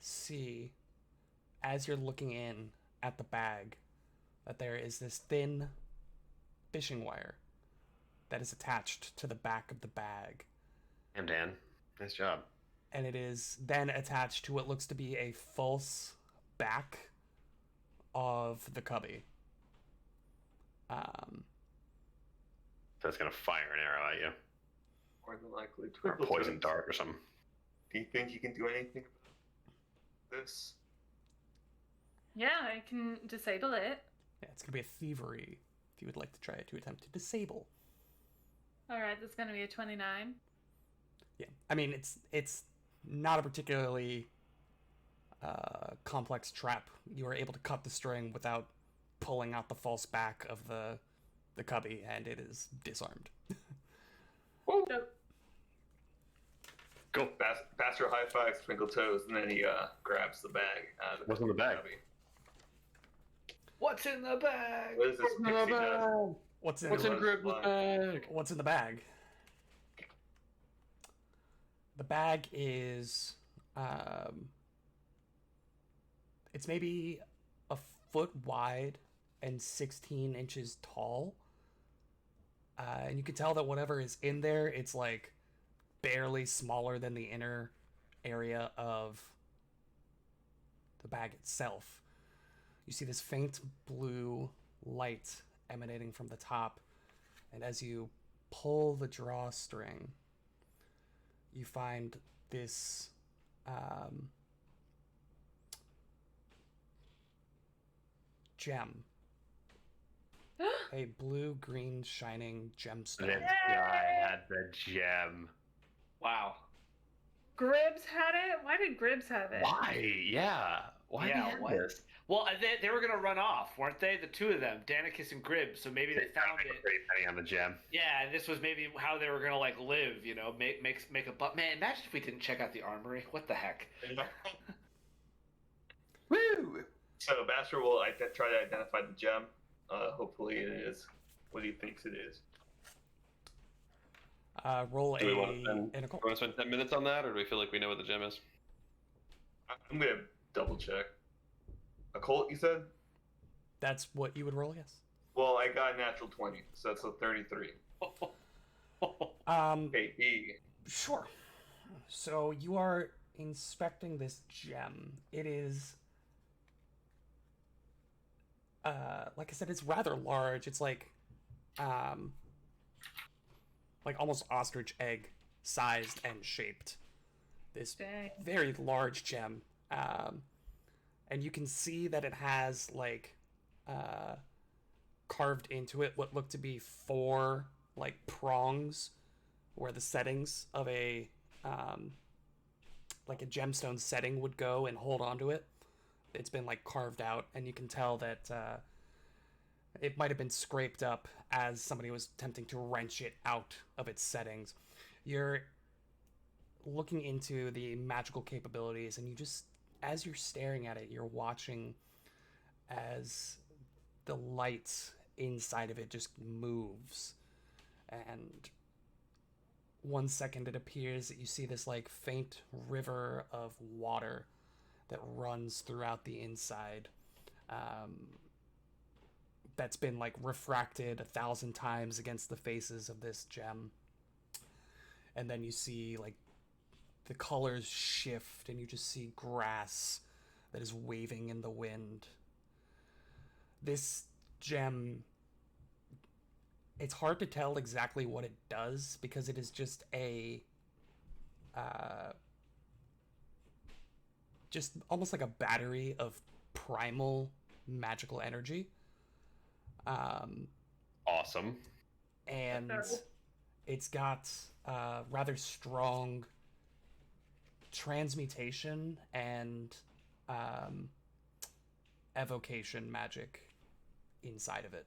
see, as you're looking in at the bag, that there is this thin fishing wire that is attached to the back of the bag. Damn, Dan. Nice job. And it is then attached to what looks to be a false back of the cubby. So it's gonna fire an arrow at you, More than likely. or a Twinkle poison Toes, dart or something. Do you think you can do anything about this? Yeah, I can disable it. Yeah, it's gonna be a thievery if you would like to try to attempt to disable. All right, that's going to be a 29. Yeah, I mean it's not a particularly complex trap. You are able to cut the string without pulling out the false back of the cubby, and it is disarmed. Woo! So, Go. Bastro high fives Twinkle Toes, and then he grabs the bag out of What's in the bag? cubby. What's in the bag? What is this pixie dust? What's in What's in Gribb's bag? What's in the bag? The bag is it's maybe foot wide and 16 inches tall. And you can tell that whatever is in there, it's like barely smaller than the inner area of the bag itself. You see this faint blue light emanating from the top, and as you pull the drawstring, you find this gem. A blue-green shining gemstone. This guy had the gem. Wow. Gribbs had it? Why did Gribbs have it? Why? Yeah. Why Yeah, do you have what? this? Well, they were gonna run off, weren't they? The two of them, Danicus and Gribbs. So maybe they found Make a it. pretty penny on the gem. Yeah, and this was maybe how they were gonna like live. You know, make a butt. Man, imagine if we didn't check out the armory. What the heck? Woo! So Bastard will try to identify the gem. Hopefully it is what he thinks it is. Roll Do we want to a spend, Inical. 10 minutes on that, or do we feel like we know what the gem is? I'm gonna double check. A Colt, you said? That's what you would roll, yes. Well, I got a natural 20, so that's a 33. Okay, Sure. So you are inspecting this gem. It is, like I said, it's rather large. It's like almost ostrich egg sized and shaped. This Dang. very large gem. And you can see that it has like carved into it what look to be 4 like prongs where the settings of a like a gemstone setting would go and hold onto it. It's been like carved out, and you can tell that it might have been scraped up as somebody was attempting to wrench it out of its settings. You're looking into the magical capabilities, and you just, as you're staring at it, you're watching as the light inside of it just moves. And 1 second it appears that you see this like faint river of water that runs throughout the inside. That's been like refracted 1,000 times against the faces of this gem. And then you see like the colors shift, and you just see grass that is waving in the wind. This gem, it's hard to tell exactly what it does because it is just just almost like a battery of primal magical energy. Awesome. And Okay. it's got rather strong transmutation and evocation magic inside of it.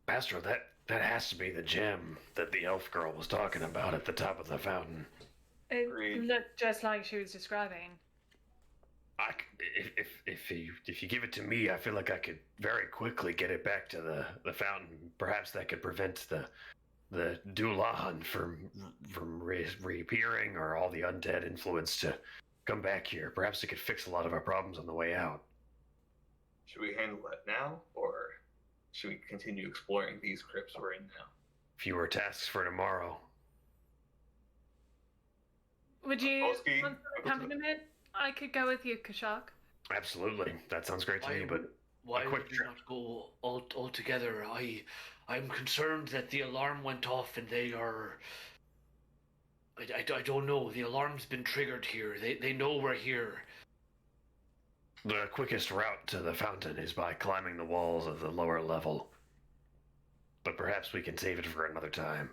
Bastro, that has to be the gem that the elf girl was talking about at the top of the fountain. It Agreed. looked just like she was describing. If you give it to me, I feel like I could very quickly get it back to the fountain. Perhaps that could prevent the Dulahan from reappearing, or all the undead influence to come back here. Perhaps it could fix a lot of our problems on the way out. Should we handle that now, or should we continue exploring these crypts we're in now? Fewer tasks for tomorrow. Would you Polsky, want some accompaniment? I could go with you, Kashak. Absolutely, that sounds great to me. But Why quick would we trip. not go all together? I'm concerned that the alarm went off and they are. I don't know. The alarm's been triggered here. They know we're here. the quickest route to the fountain is by climbing the walls of the lower level. But perhaps we can save it for another time.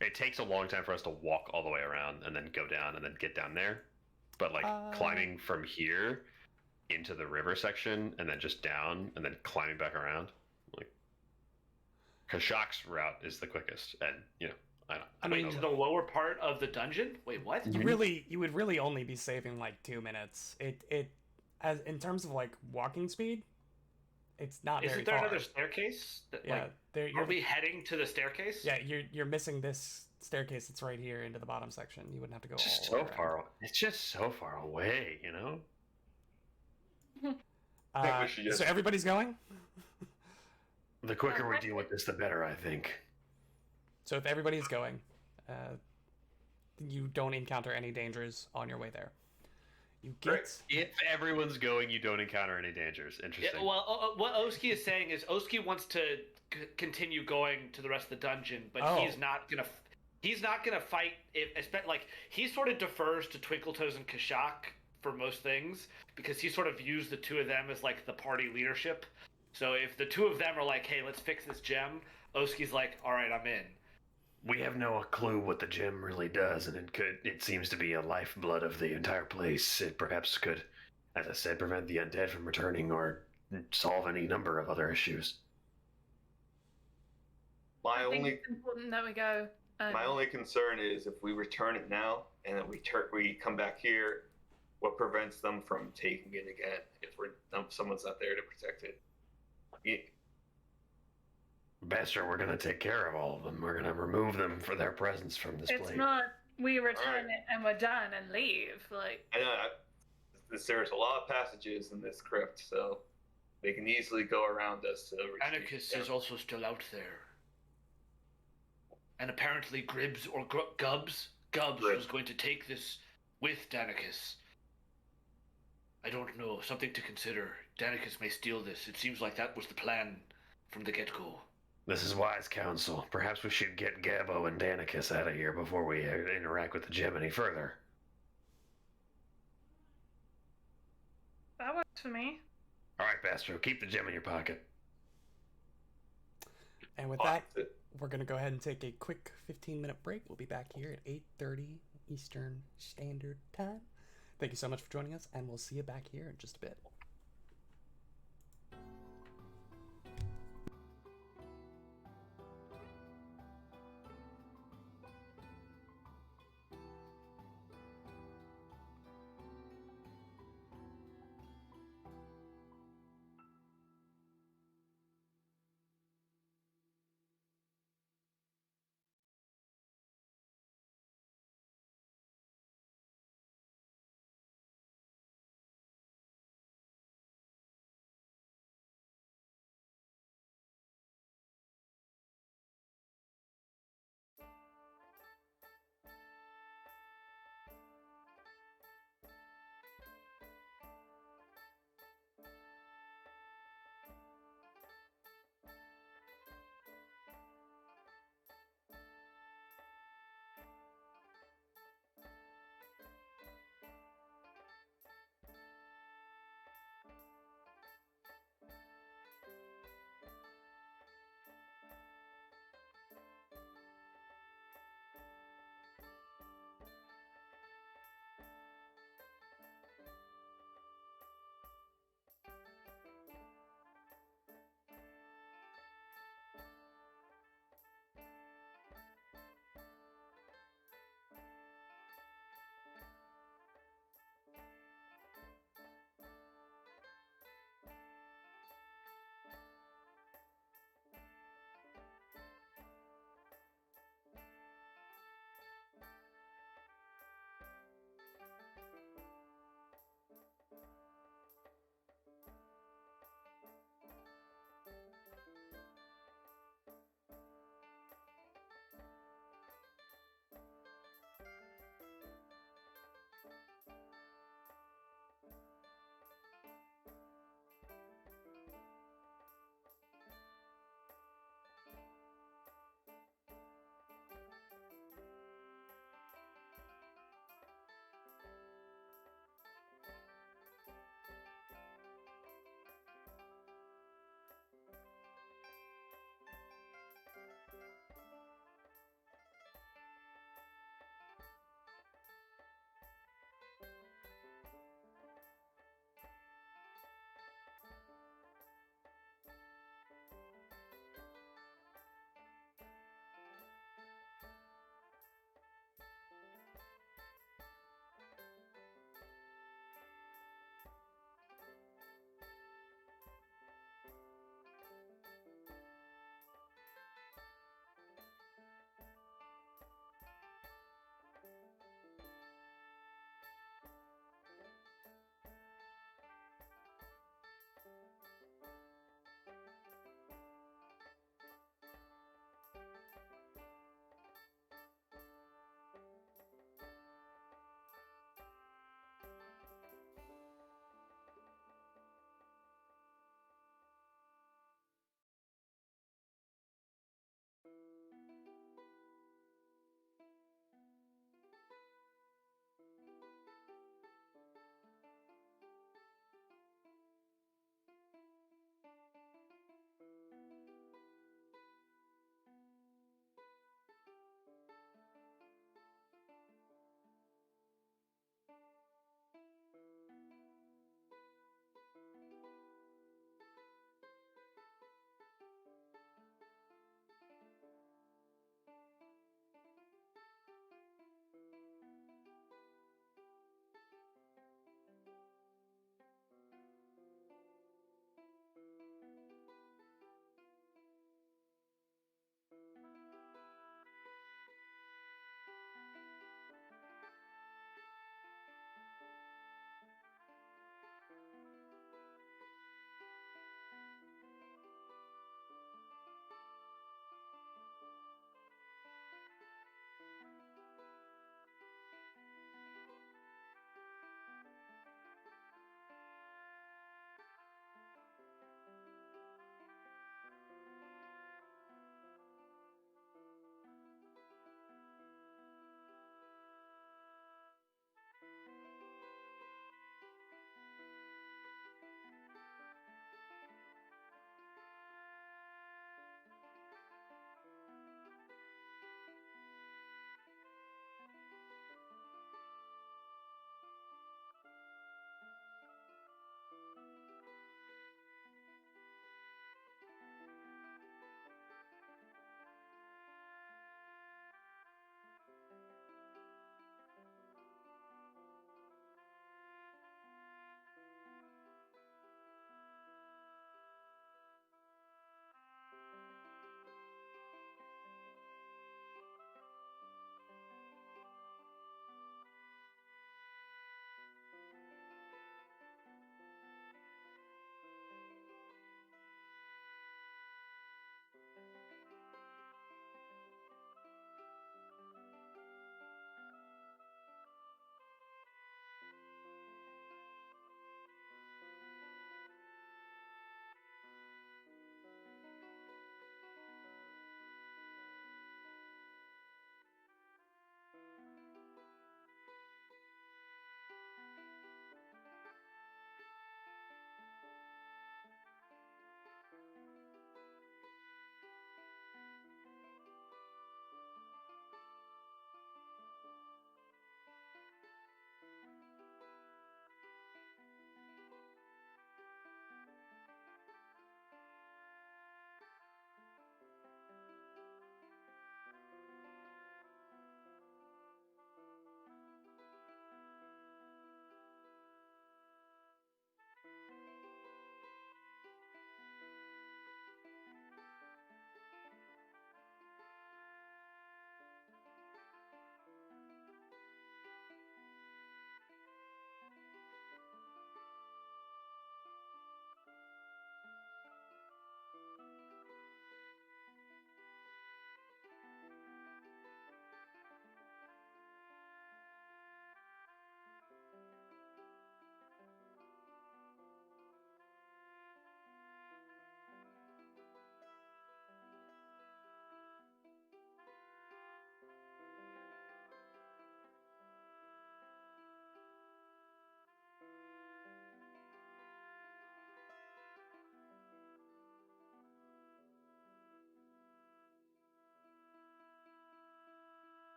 It takes a long time for us to walk all the way around and then go down and then get down there. But like climbing from here into the river section and then just down and then climbing back around, like Kashak's route is the quickest. And I don't know. To the lower part of the dungeon? Wait, what? You would really only be saving like 2 minutes. It as in terms of like walking speed, It's not very Isn't there far. another staircase? Yeah, there. Are we heading to the staircase? Yeah, you're missing this staircase that's right here into the bottom section. You wouldn't have to go It's just all the so way far. It's just so far away, you know. I think we should just- So everybody's going. The quicker we deal with this, the better, I think. So if everybody's going, you don't encounter any dangers on your way there. You get Great. If everyone's going, you don't encounter any dangers. Yeah, Interesting. well, what Oski is saying is Oski wants to continue going to the rest of the dungeon, but Oh. he's not gonna fight. Like he sort of defers to Twinkletoes and Kashak for most things because he sort of views the two of them as like the party leadership. So if the two of them are like, "Hey, let's fix this gem," Oski's like, "All right, I'm in." We have no clue what the gem really does, and it seems to be a lifeblood of the entire place. It perhaps could, as I said, prevent the undead from returning or solve any number of other issues. My I think only it's important that we go. my only concern is if we return it now and then we come back here, what prevents them from taking it again if someone's not there to protect it? Yeah, Bester, we're going to take care of all of them. We're going to remove them for their presence from this It's place. not we return Alright. it and we're done and leave. Like I know there's a lot of passages in this crypt, so they can easily go around us to reach Anarchus it. is also still out there, and apparently Gribbs or Gubbs was going to take this with Danicus. I don't know. Something to consider. Danicus may steal this. It seems like that was the plan from the get-go. This is wise counsel. Perhaps we should get Gabbo and Danicus out of here before we interact with the gem any further. that works for me. All right, Bastro, keep the gem in your pocket. And with that, we're going to go ahead and take a quick 15-minute break. We'll be back here at 8:30 Eastern Standard Time. Thank you so much for joining us, and we'll see you back here in just a bit.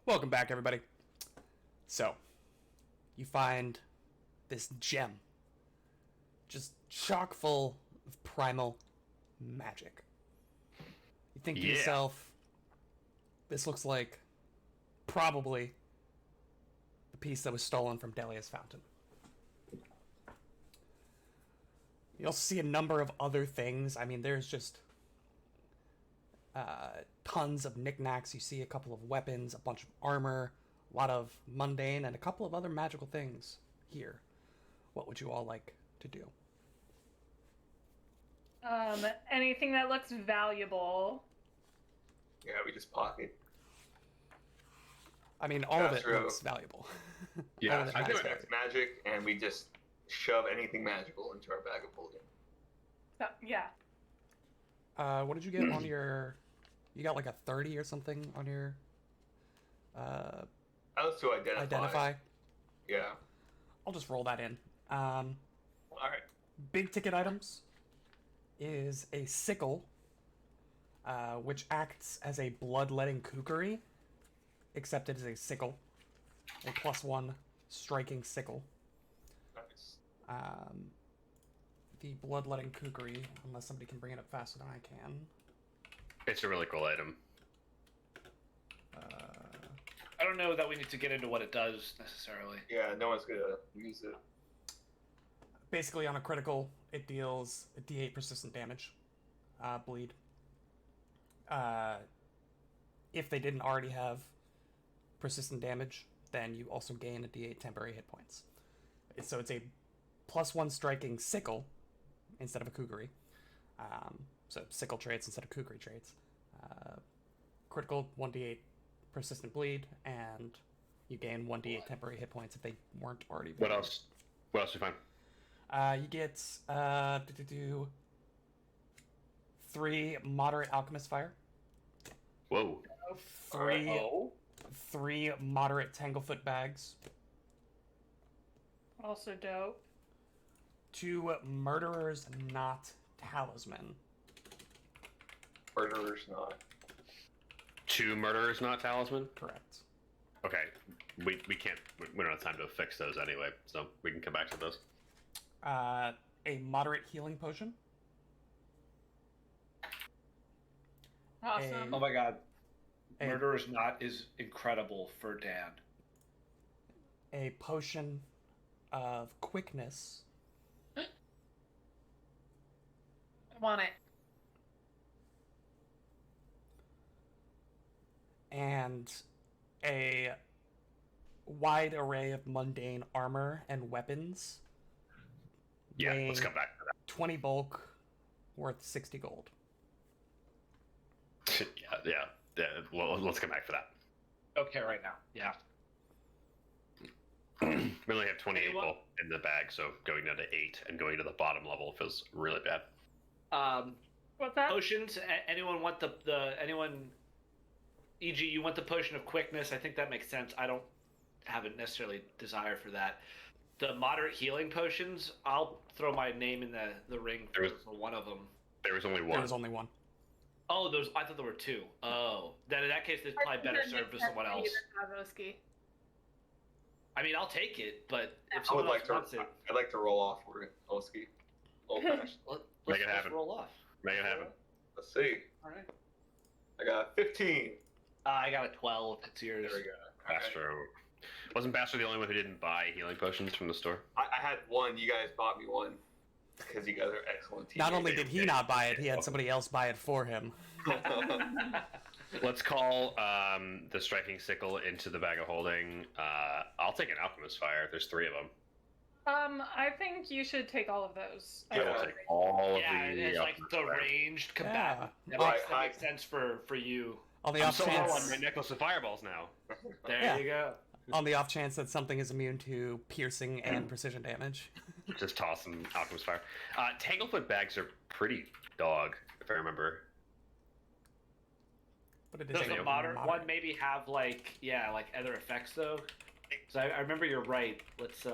Welcome back, everybody. So, you find this gem, just chock full of primal magic. You think to Yeah. yourself, this looks like probably the piece that was stolen from Delia's fountain. You also see a number of other things. I mean, there's just tons of knickknacks. You see a couple of weapons, a bunch of armor, a lot of mundane, and a couple of other magical things here. What would you all like to do? Anything that looks valuable. Yeah, we just pocket. I mean, all of it Gastro. looks valuable. Yeah, All of it I has do value. It's magic, and we just shove anything magical into our bag of holding. Yeah. What did you get on your... You got like a 30 or something on your... That was to identify? Yeah. I'll just roll that in. All right. Big ticket items is a sickle, which acts as a bloodletting kukri, except it is a sickle, a +1 striking sickle. Nice. The bloodletting kukri, unless somebody can bring it up faster than I can. It's a really cool item. I don't know that we need to get into what it does necessarily. Yeah, no one's gonna use it. Basically, on a critical, it deals a D8 persistent damage, bleed. If they didn't already have persistent damage, then you also gain a D8 temporary hit points. So it's a +1 striking sickle instead of a kukri. So sickle traits instead of kukri traits. Critical 1d8 persistent bleed, and you gain 1d8 temporary hit points if they weren't already. What else? What else do you find? You get 3 moderate alchemist fire, Whoa. 3 moderate tanglefoot bags, Also dope. 2 murderer's knot talisman. Murderer's not. 2 murderers, not talisman. Correct. Okay, we can't. We don't have time to fix those anyway, so we can come back to those. A moderate healing potion. Awesome. Oh my god. A- Murderer's Knot is incredible for Dan. A potion of quickness. I want it. And a wide array of mundane armor and weapons. Yeah, let's weighing come back to 20 bulk, worth 60 gold. that. yeah. Well, let's come back for that. Okay, right now. Yeah. We only have 28 Hey, what- bulk in the bag, so going down to 8 and going to the bottom level feels really bad. What's that? Potions. Anyone want anyone? E.g., you want the potion of quickness? I think that makes sense. I don't have a necessarily desire for that. The moderate healing potions, I'll throw my name in the ring for one of them. There was only There one. was only one. Oh, I thought there were 2. Oh, then in that case, it's probably better served with someone else. Pavlovsky. I mean, I'll take it, but if I would someone like else to. wants it, I'd like to roll off for it. Oski. Old fashioned. Make it happen. roll off. Make it happen. Let's see. All right. I got 15. I got a 12. It's yours. There we go. All right. Bastro. Wasn't Bastro the only one who didn't buy healing potions from the store? I had one. You guys bought me one because you guys are excellent teammates. Not only did he not buy it, he had somebody else buy it for him. Let's call the striking sickle into the bag of holding. I'll take an alchemist fire. There's 3 of them. I think you should take all of those. I will Yeah. take all of Yeah, the. it's like alchemist the fire. ranged combatant. Yeah. That makes sense for you. On the I'm off so low on chance, my necklace of fireballs now. There Yeah. you go. on the off chance that something is immune to piercing and precision damage. Just toss some alchemist fire. Tanglefoot bags are pretty dog, if I remember. But it is Does a the modern one maybe have like other effects though? So I remember you're right. Let's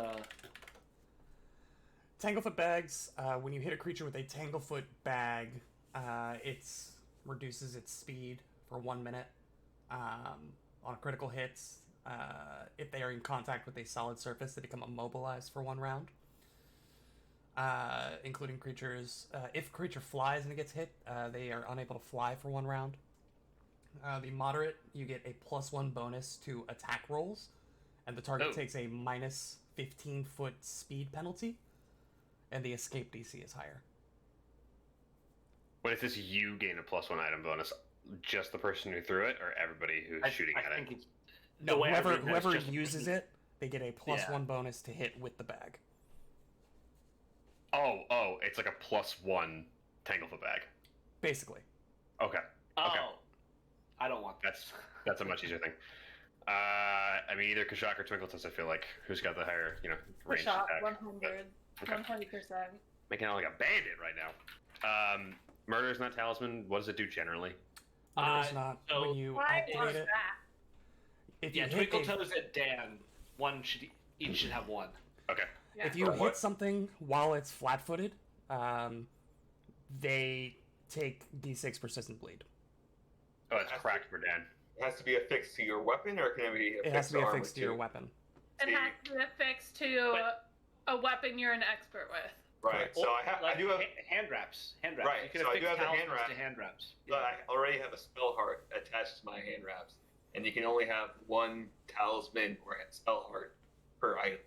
Tanglefoot bags, when you hit a creature with a Tanglefoot bag, it reduces its speed for 1 minute. On critical hits, if they are in contact with a solid surface, they become immobilized for 1 round. Including creatures. If a creature flies and it gets hit, they are unable to fly for 1 round. The moderate, you get a +1 bonus to attack rolls, and the target takes a minus 15-foot speed penalty, and the escape DC is higher. When it says you gain a +1 item bonus, just the person who threw it, or everybody who's shooting at it? It's, No, the way I read that, whoever it's just- uses it, they get a +1 bonus to hit with the bag. Oh, it's like a +1 Tanglefoot bag. Basically. Okay. Oh, Okay. I don't want that. That's a much easier thing. I mean, either Kashak or Twinkletos, I feel like, who's got the higher, range Shot attack. 100. Okay. 100%. Making it like a bandit right now. Murder is not talisman. What does it do generally? Murder's not so when you Why activate was it. that? If you Yeah, hit Twinkle a- Toes and Dan, each should have 1. Okay. Yeah. If you hit something while it's flat-footed, they take D6 persistent bleed. Oh, it's cracked for Dan. It has to be affixed to your weapon, or can it be affixed It has to be armor affixed to your too? weapon. It has to be affixed to a weapon you're an expert with. Right. So I do have. hand wraps. Hand wraps. Right, You can so I do affix have the hand talismans wrap. to hand wraps. But I already have a spell heart attached to my hand wraps, and you can only have 1 talisman or spell heart per item.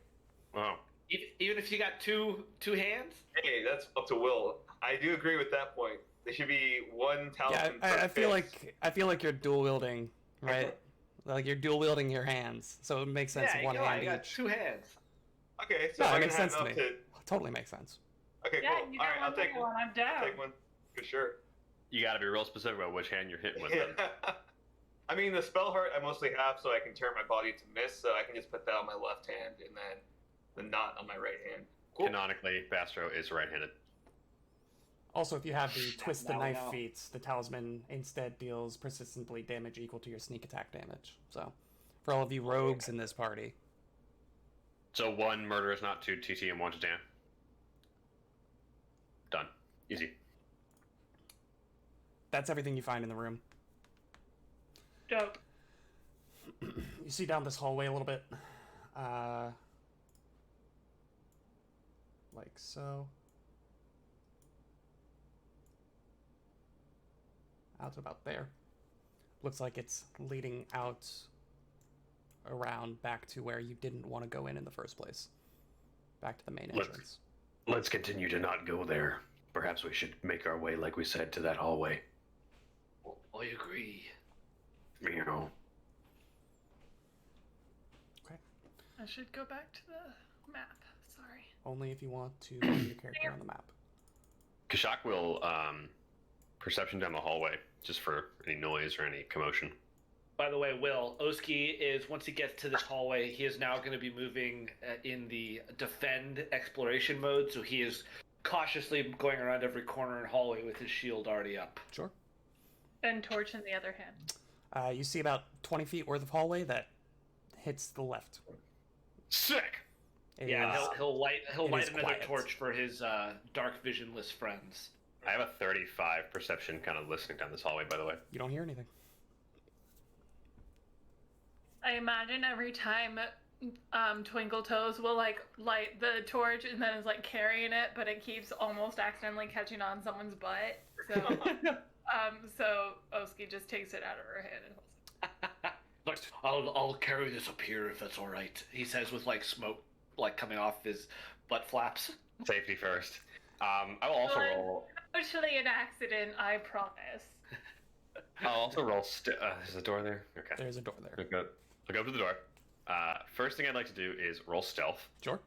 Wow. Even if you got two hands. Hey, that's up to Will. I do agree with that point. There should be 1 Yeah, talisman. I per feel fist. like you're dual wielding, right? Like you're dual wielding your hands, so it makes sense. Yeah, One hand you got each. 2 hands. Okay, so No, I it can makes have sense to enough me. to. Totally makes sense. Okay, Yeah, cool. you All got right, I'll take one. I'm down. I'll take one for sure. You got to be real specific about which hand you're hitting with. Then. I mean, the spell heart I mostly have so I can turn my body to miss, so I can just put that on my left hand and then the knot on my right hand. Cool. Canonically, Bastro is right-handed. Also, if you have the twist the Now we knife know. feats, the talisman instead deals persistent bleed damage equal to your sneak attack damage. So, for all of you rogues in this party, So 1 murder is not 2 TT and 1 to Dan. Done. Easy. that's everything you find in the room. Dope. You see down this hallway a little bit, like so. Out to about there. Looks like it's leading out around back to where you didn't want to go in the first place. Back to the main Let's- entrance. Let's continue to not go there. Perhaps we should make our way, like we said, to that hallway. I agree. You know. I should go back to the map. Sorry. Only if you want to put your character on the map. Kashak will perception down the hallway just for any noise or any commotion. By the way, Will, Oski is, once he gets to this hallway, he is now going to be moving in the defend exploration mode, so he is cautiously going around every corner and hallway with his shield already up. Sure. And torch in the other hand. You see about 20 feet worth of hallway that hits the left. Sick! It Yeah, is- he'll light it another is quiet. torch for his dark visionless friends. I have a 35 perception kind of listening down this hallway, by the way. You don't hear anything. I imagine every time Twinkle Toes will like light the torch and then is like carrying it, but it keeps almost accidentally catching on someone's butt. So so Oski just takes it out of her hand and holds it. Look, I'll carry this up here if that's all right. He says with like smoke like coming off his butt flaps. Safety first. I will also Well, roll. Actually an accident, I promise. I'll also roll. Is the door there? Okay. There's a door there. Look up to the door. First thing I'd like to do is roll stealth. Sure.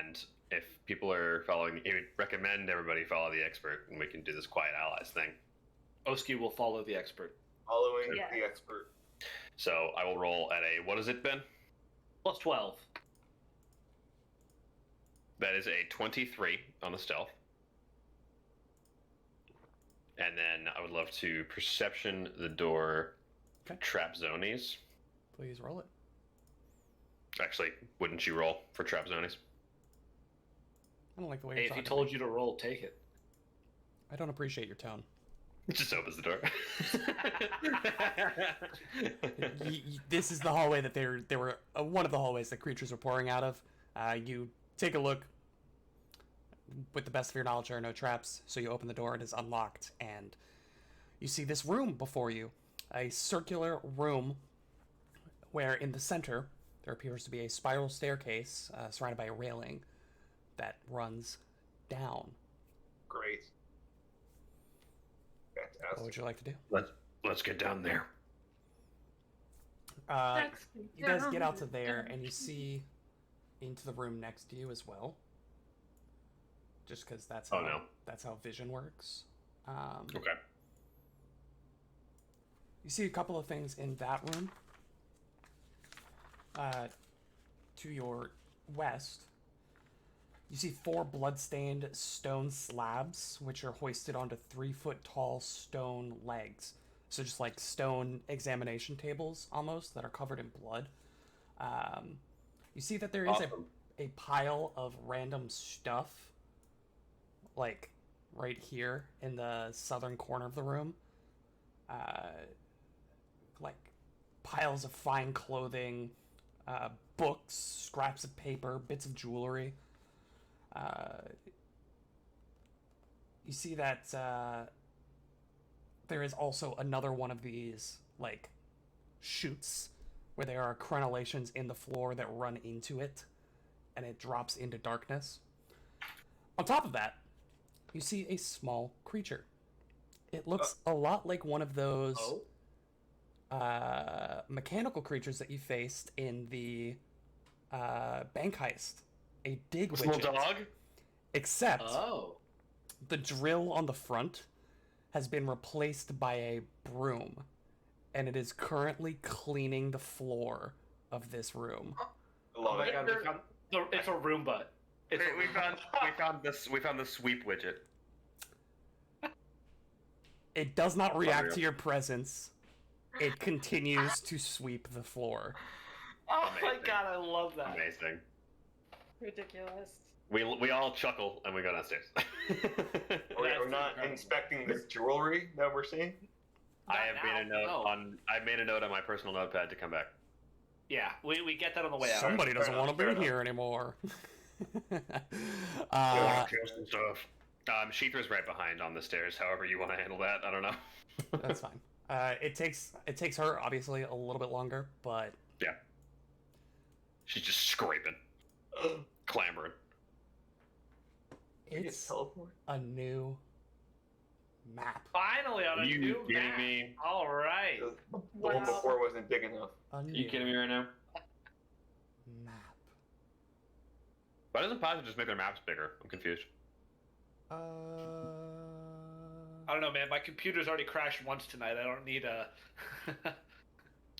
And if people are following, I would recommend everybody follow the expert, and we can do this quiet allies thing. Oski will follow the expert. Following Yeah. the expert. So I will roll at a, what is it, Ben? Plus 12. That is a 23 on the stealth. And then I would love to perception the door, Okay. trap zonies. Please roll it. Actually, wouldn't you roll for trap zonies? I don't like the way Hey, you're if he talking. told you to roll, take it. I don't appreciate your tone. It just opens the door. This is the hallway that they were one of the hallways that creatures were pouring out of. You take a look. With the best of your knowledge, there are no traps, so you open the door. It is unlocked, and you see this room before you, a circular room where in the center there appears to be a spiral staircase surrounded by a railing that runs down. Great. What Fantastic. would you like to do? Let's get down there. You guys get out to there, and you see into the room next to you as well. Just because that's how that's how vision works. Okay. You see a couple of things in that room. To your west, you see 4 blood-stained stone slabs, which are hoisted onto 3-foot-tall stone legs. So just like stone examination tables, almost, that are covered in blood. You see that there is a pile of random stuff, like right here in the southern corner of the room. Like piles of fine clothing, books, scraps of paper, bits of jewelry. You see that there is also another one of these, like, chutes where there are crenellations in the floor that run into it, and it drops into darkness. On top of that, you see a small creature. It looks a lot like one of those mechanical creatures that you faced in the bank heist. A dig Small widget. dog? Except the drill on the front has been replaced by a broom, and it is currently cleaning the floor of this room. I love it. God, it's a Roomba. We found the sweep widget. It does not react to your presence. It continues to sweep the floor. Oh my Amazing. god, I love that. Amazing. Ridiculous. We all chuckle and we go downstairs. We're not inspecting this jewelry that we're seeing. I made a note on my personal notepad to come back. Yeah, we get that on the way out. Somebody Fair doesn't enough, want to fair be here anymore. Kill some stuff. Sheether's right behind on the stairs. However you want to handle that, I don't know. That's fine. It takes her obviously a little bit longer, but Yeah. She's just scraping, clambering. it's Teleport. a new map. Finally on a You new kidding map. me? All right. The one before wasn't big enough. A Are new you kidding me right now? map. Why doesn't Pazza just make their maps bigger? I'm confused. I don't know, man. My computer's already crashed once tonight. I don't need a.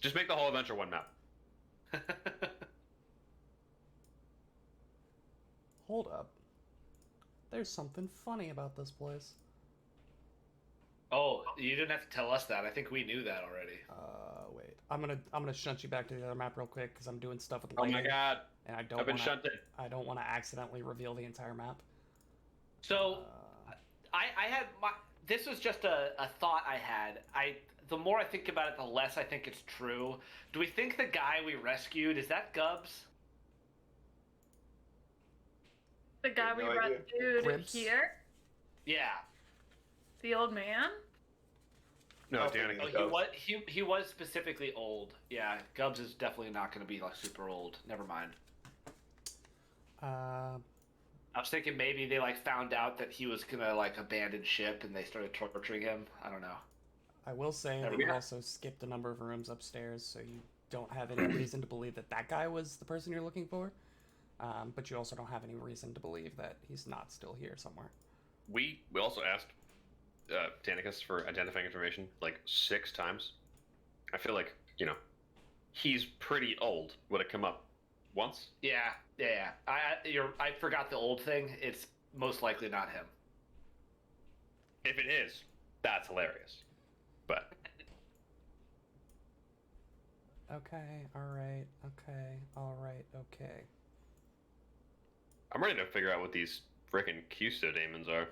Just make the whole adventure one map. Hold up. There's something funny about this place. Oh, you didn't have to tell us that. I think we knew that already. Wait. I'm gonna shunt you back to the other map real quick because I'm doing stuff with Oh my lighting, god! and I've been shunted. I don't want to accidentally reveal the entire map. So, I had my. This was just a thought I had. The more I think about it, the less I think it's true. Do we think the guy we rescued is that Gubbs? The guy we No idea. rescued Gribbs? here? Yeah. The old man? No, Oh, Danica. Oh, he was specifically old. Yeah, Gubbs is definitely not going to be like super old. Never mind. I was thinking maybe they like found out that he was gonna like abandon ship and they started torturing him. I don't know. I will say There that we you go. also skipped a number of rooms upstairs, so you don't have any reason to believe that that guy was the person you're looking for. But you also don't have any reason to believe that he's not still here somewhere. We also asked Danicus for identifying information like 6 times. I feel like, he's pretty old. Would it come up once? Yeah. I forgot the old thing. It's most likely not him. If it is, that's hilarious. But Okay, alright, okay. I'm ready to figure out what these frickin' Custo demons are.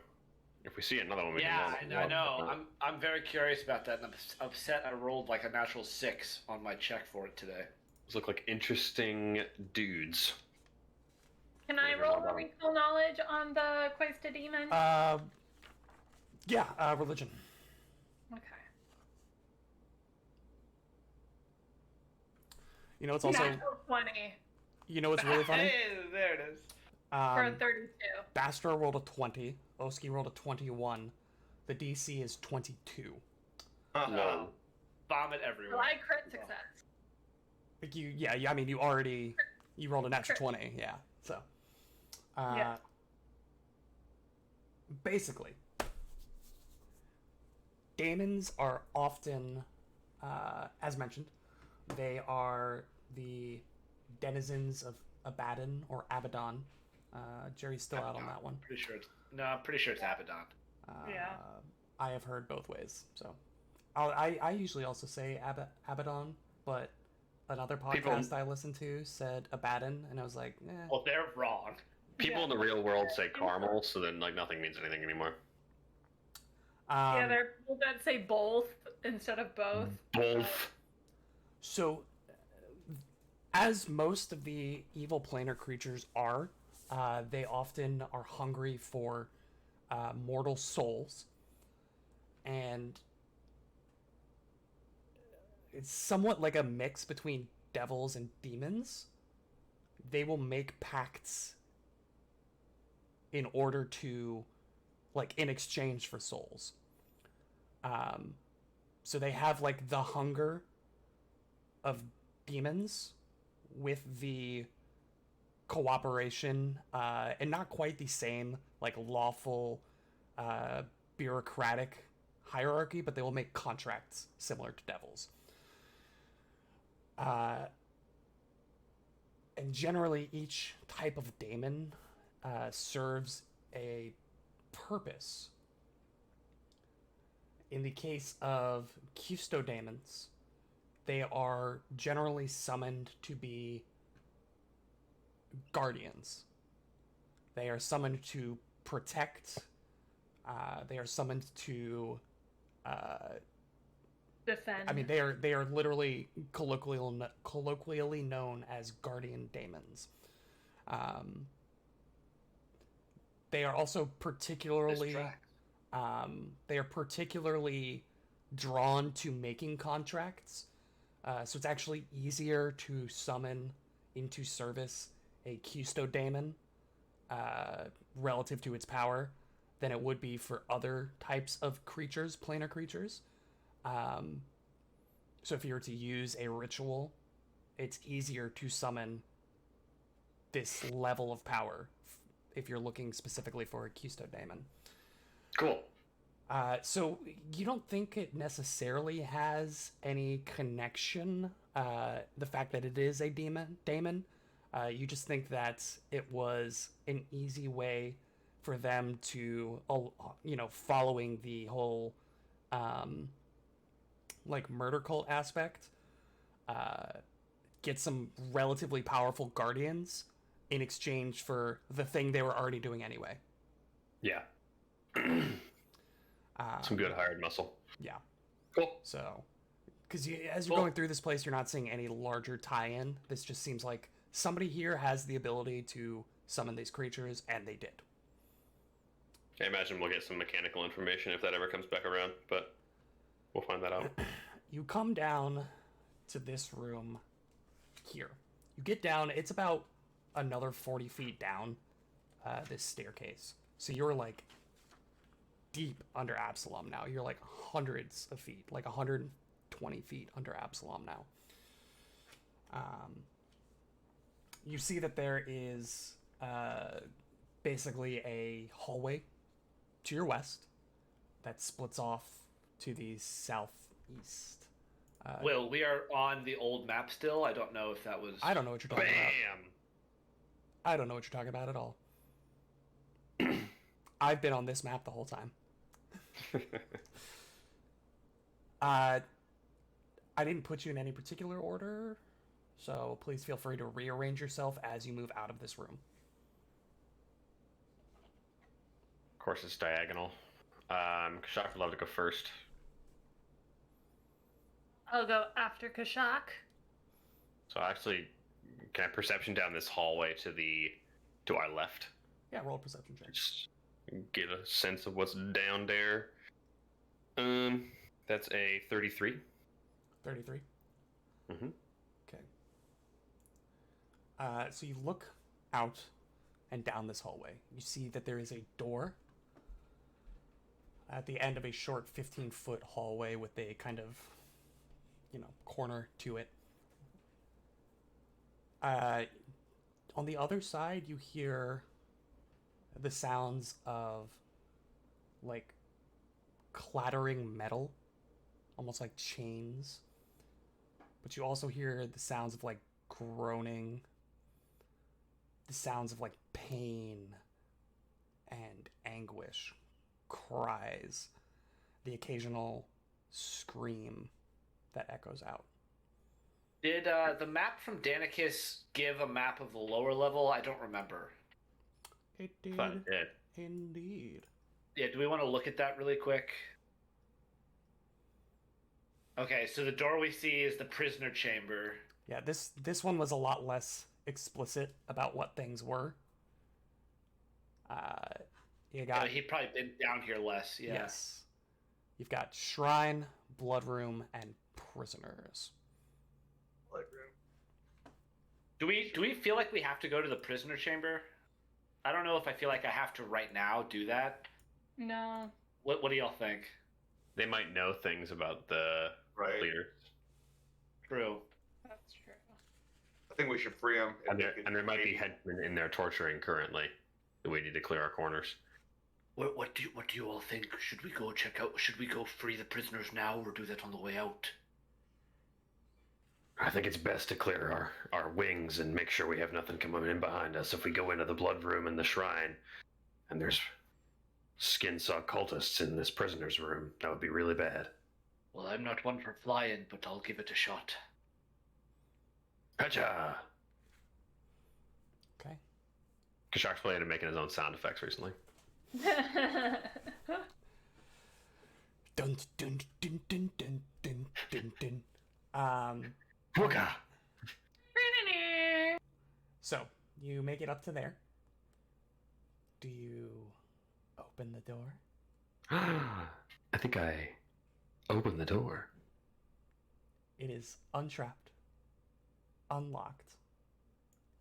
If we see another one, we Yeah, can I know. I'm very curious about that, and I'm upset I rolled like a natural 6 on my check for it today. Those look like interesting dudes. Can I Whatever roll one a down. recall knowledge on the Questa demon? Yeah, religion. Okay. You know, it's also, Natural 20 you know what's really funny? Hey, there it is. for a 32. Bastra rolled a 20. Oski rolled a 21. The DC is 22. No. Vomit So everywhere. I crit success. Like I mean, you rolled a natural 20, yeah. So, Yeah. basically, daemons are often, as mentioned, they are the denizens of Abaddon or Abaddon. Jerry's still out on that one. I'm pretty sure it's Abaddon. Yeah. I have heard both ways, so I usually also say Abaddon, but another podcast I listened to said Abaddon, and I was like, eh. Well, they're wrong. People Yeah. in the real world say caramel, so then like nothing means anything anymore. Yeah, there are people that say both instead of both. Both. So, as most of the evil planar creatures are, they often are hungry for mortal souls, and it's somewhat like a mix between devils and demons. They will make pacts in order to, like, in exchange for souls. So they have like the hunger of demons with the cooperation, and not quite the same like lawful bureaucratic hierarchy, but they will make contracts similar to devils. And generally each type of daemon serves a purpose. In the case of custodaemons, they are generally summoned to be guardians. They are summoned to protect. They are summoned to. Defend. I mean, they are literally colloquially known as guardian daemons. They are also particularly. They are particularly drawn to making contracts, so it's actually easier to summon into service a custodaemon relative to its power than it would be for other types of creatures, planar creatures. So if you were to use a ritual, it's easier to summon this level of power if you're looking specifically for a custodaemon. Cool. So you don't think it necessarily has any connection, the fact that it is a daemon. You just think that it was an easy way for them to, following the whole, like murder cult aspect, get some relatively powerful guardians in exchange for the thing they were already doing anyway. Yeah. Some good hired muscle. Yeah. Cool. So, because as you're going through this place, you're not seeing any larger tie-in. This just seems like somebody here has the ability to summon these creatures, and they did. I imagine we'll get some mechanical information if that ever comes back around, but we'll find that out. You come down to this room here. You get down, it's about another 40 feet down this staircase. So you're like deep under Absalom now. You're like hundreds of feet, like 120 feet under Absalom now. You see that there is basically a hallway to your west that splits off to the southeast. Will, we are on the old map still. I don't know if that was. I don't know what you're talking about. Bam! I don't know what you're talking about at all. I've been on this map the whole time. I didn't put you in any particular order, so please feel free to rearrange yourself as you move out of this room. Of course, it's diagonal. Kashak would love to go first. I'll go after Kashak. So actually, can I perception down this hallway to our left? Yeah, roll a perception check. Just get a sense of what's down there. That's a 33. 33. Mm-hmm. Okay. So you look out and down this hallway. You see that there is a door at the end of a short 15-foot hallway with a kind of, corner to it. On the other side, you hear the sounds of, like, clattering metal, almost like chains. But you also hear the sounds of, like, groaning, the sounds of, like, pain and anguish, cries, the occasional scream that echoes out. Did the map from Danikis give a map of the lower level? I don't remember. It did. Fun. Yeah. Indeed. Yeah, do we want to look at that really quick? Okay, so the door we see is the prisoner chamber. Yeah, this one was a lot less explicit about what things were. You got He'd probably been down here less, yeah. yes. You've got shrine, blood room, and prisoners. Like, Do we feel like we have to go to the prisoner chamber? I don't know if I feel like I have to right now do that. No. What do y'all think? They might know things about the right. leader. True. That's true. I think we should free him. And there might be headmen in there torturing currently. We need to clear our corners. What do you all think? Should we go check out? Should we go free the prisoners now, or do that on the way out? I think it's best to clear our wings and make sure we have nothing coming in behind us. If we go into the blood room and the shrine, and there's skin-saw cultists in this prisoner's room, that would be really bad. Well, I'm not one for flying, but I'll give it a shot. Hacha! Okay. Kashak's played and making his own sound effects recently. Dun dun dun dun dun dun dun dun. Wooga! So you make it up to there. Do you open the door? I think I opened the door. It is untrapped, unlocked.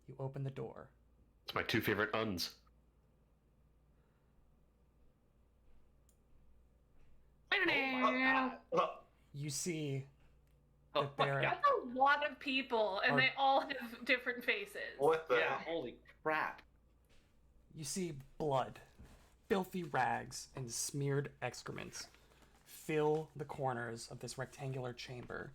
You open the door. It's my two favorite uns. You see Oh that my there God. That's a lot of people, and Or- they all have different faces. What the? Yeah, holy crap. you see blood, filthy rags, and smeared excrements fill the corners of this rectangular chamber.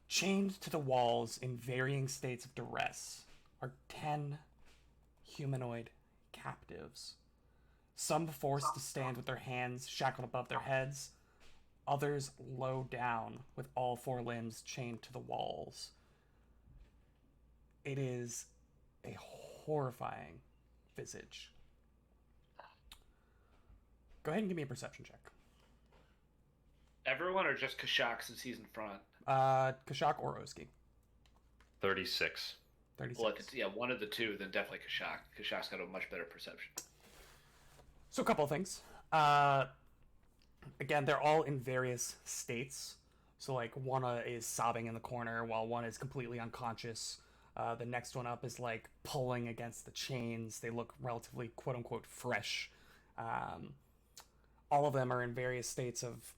Chained to the walls in varying states of duress are 10 humanoid captives. Some forced to stand with their hands shackled above their heads, others low down with all four limbs chained to the walls. It is a horrifying visage. Go ahead and give me a perception check. Everyone or just Kashak since he's in front? Kashak or Oski? 36. 36. Well, if it's one of the two, then definitely Kashak. Kashak's got a much better perception. So a couple of things. Again, they're all in various states. So like one is sobbing in the corner while one is completely unconscious. The next one up is like pulling against the chains. They look relatively quote unquote fresh. All of them are in various states of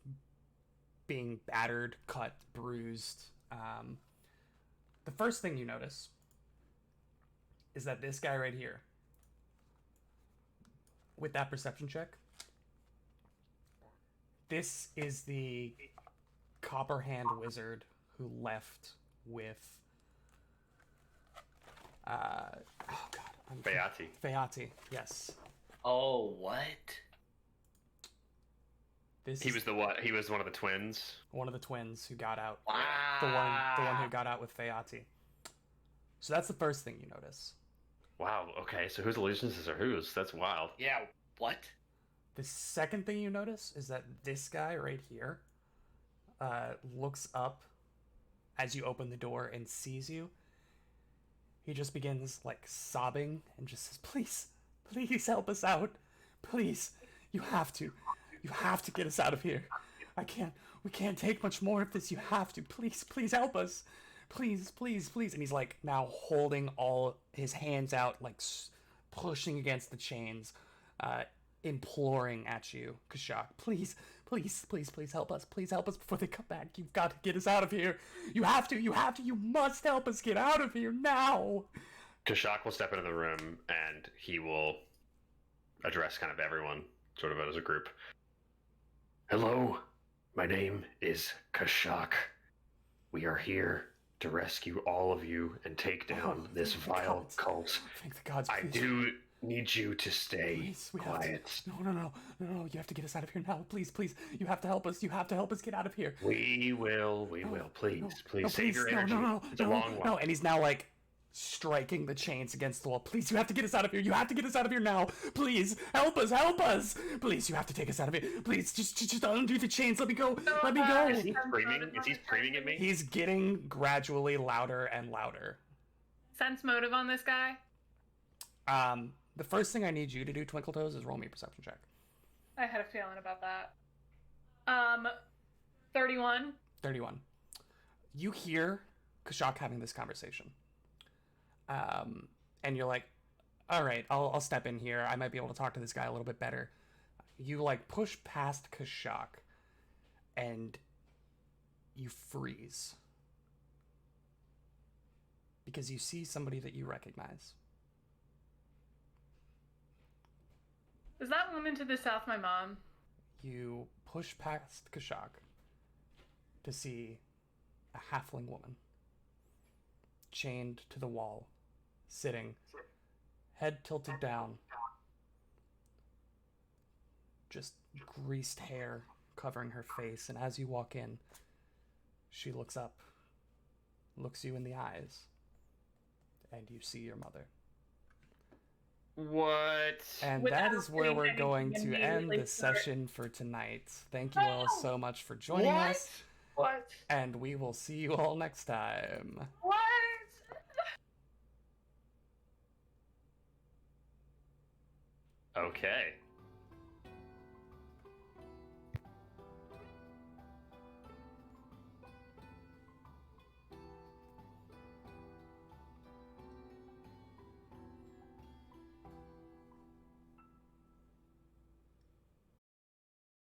being battered, cut, bruised. The first thing you notice is that this guy right here, with that perception check, this is the Copperhand wizard who left with Bayati. Fayati, yes. Oh, what? This He is was the what? He was one of the twins. one of the twins who got out. Wow. The one who got out with Fayati. So that's the first thing you notice. Wow. Okay. So whose allegiances are whose? That's wild. Yeah, what? The second thing you notice is that this guy right here looks up as you open the door and sees you. He just begins like sobbing and just says, "Please, please help us out. Please, you have to get us out of here. We can't take much more of this. You have to. Please, please help us. Please, please, please." And he's like now holding all his hands out, like pushing against the chains, imploring at you, Kashak. Please, please, please, please help us. Please help us before they come back. You've got to get us out of here. You have to, you must help us get out of here now. Kashak will step into the room and he will address kind of everyone, sort of as a group. Hello, my name is Kashak. We are here to rescue all of you and take down this thank the vile gods. cult. Thank the gods. I Please. do need you to stay Please, we have quiet. to. No. You have to get us out of here now. Please, please. You have to help us. You have to help us get out of here. We will. Please, please save your energy. It's a long one. No, and he's now like striking the chains against the wall. Please, you have to get us out of here. You have to get us out of here now. Please, help us, help us. Please, you have to take us out of here. Please, just undo the chains. Let me go. Let me go. Is he screaming? Is he screaming at me? He's getting gradually louder and louder. Sense motive on this guy. The first thing I need you to do, Twinkle Toes, is roll me a perception check. I had a feeling about that. 31. 31. You hear Kashak having this conversation. And you're like, all right, I'll step in here. I might be able to talk to this guy a little bit better. You like push past Kashak and you freeze. Because you see somebody that you recognize. Is that woman to the south my mom? You push past Kashak to see a halfling woman chained to the wall, sitting, head tilted down, just greased hair covering her face, and as you walk in, she looks up, looks you in the eyes, and you see your mother. What? And Without that is where saying we're anything, going to end immediately the start- session for tonight. Thank you all so much for joining us, What? and we will see you all next time. What? Okay.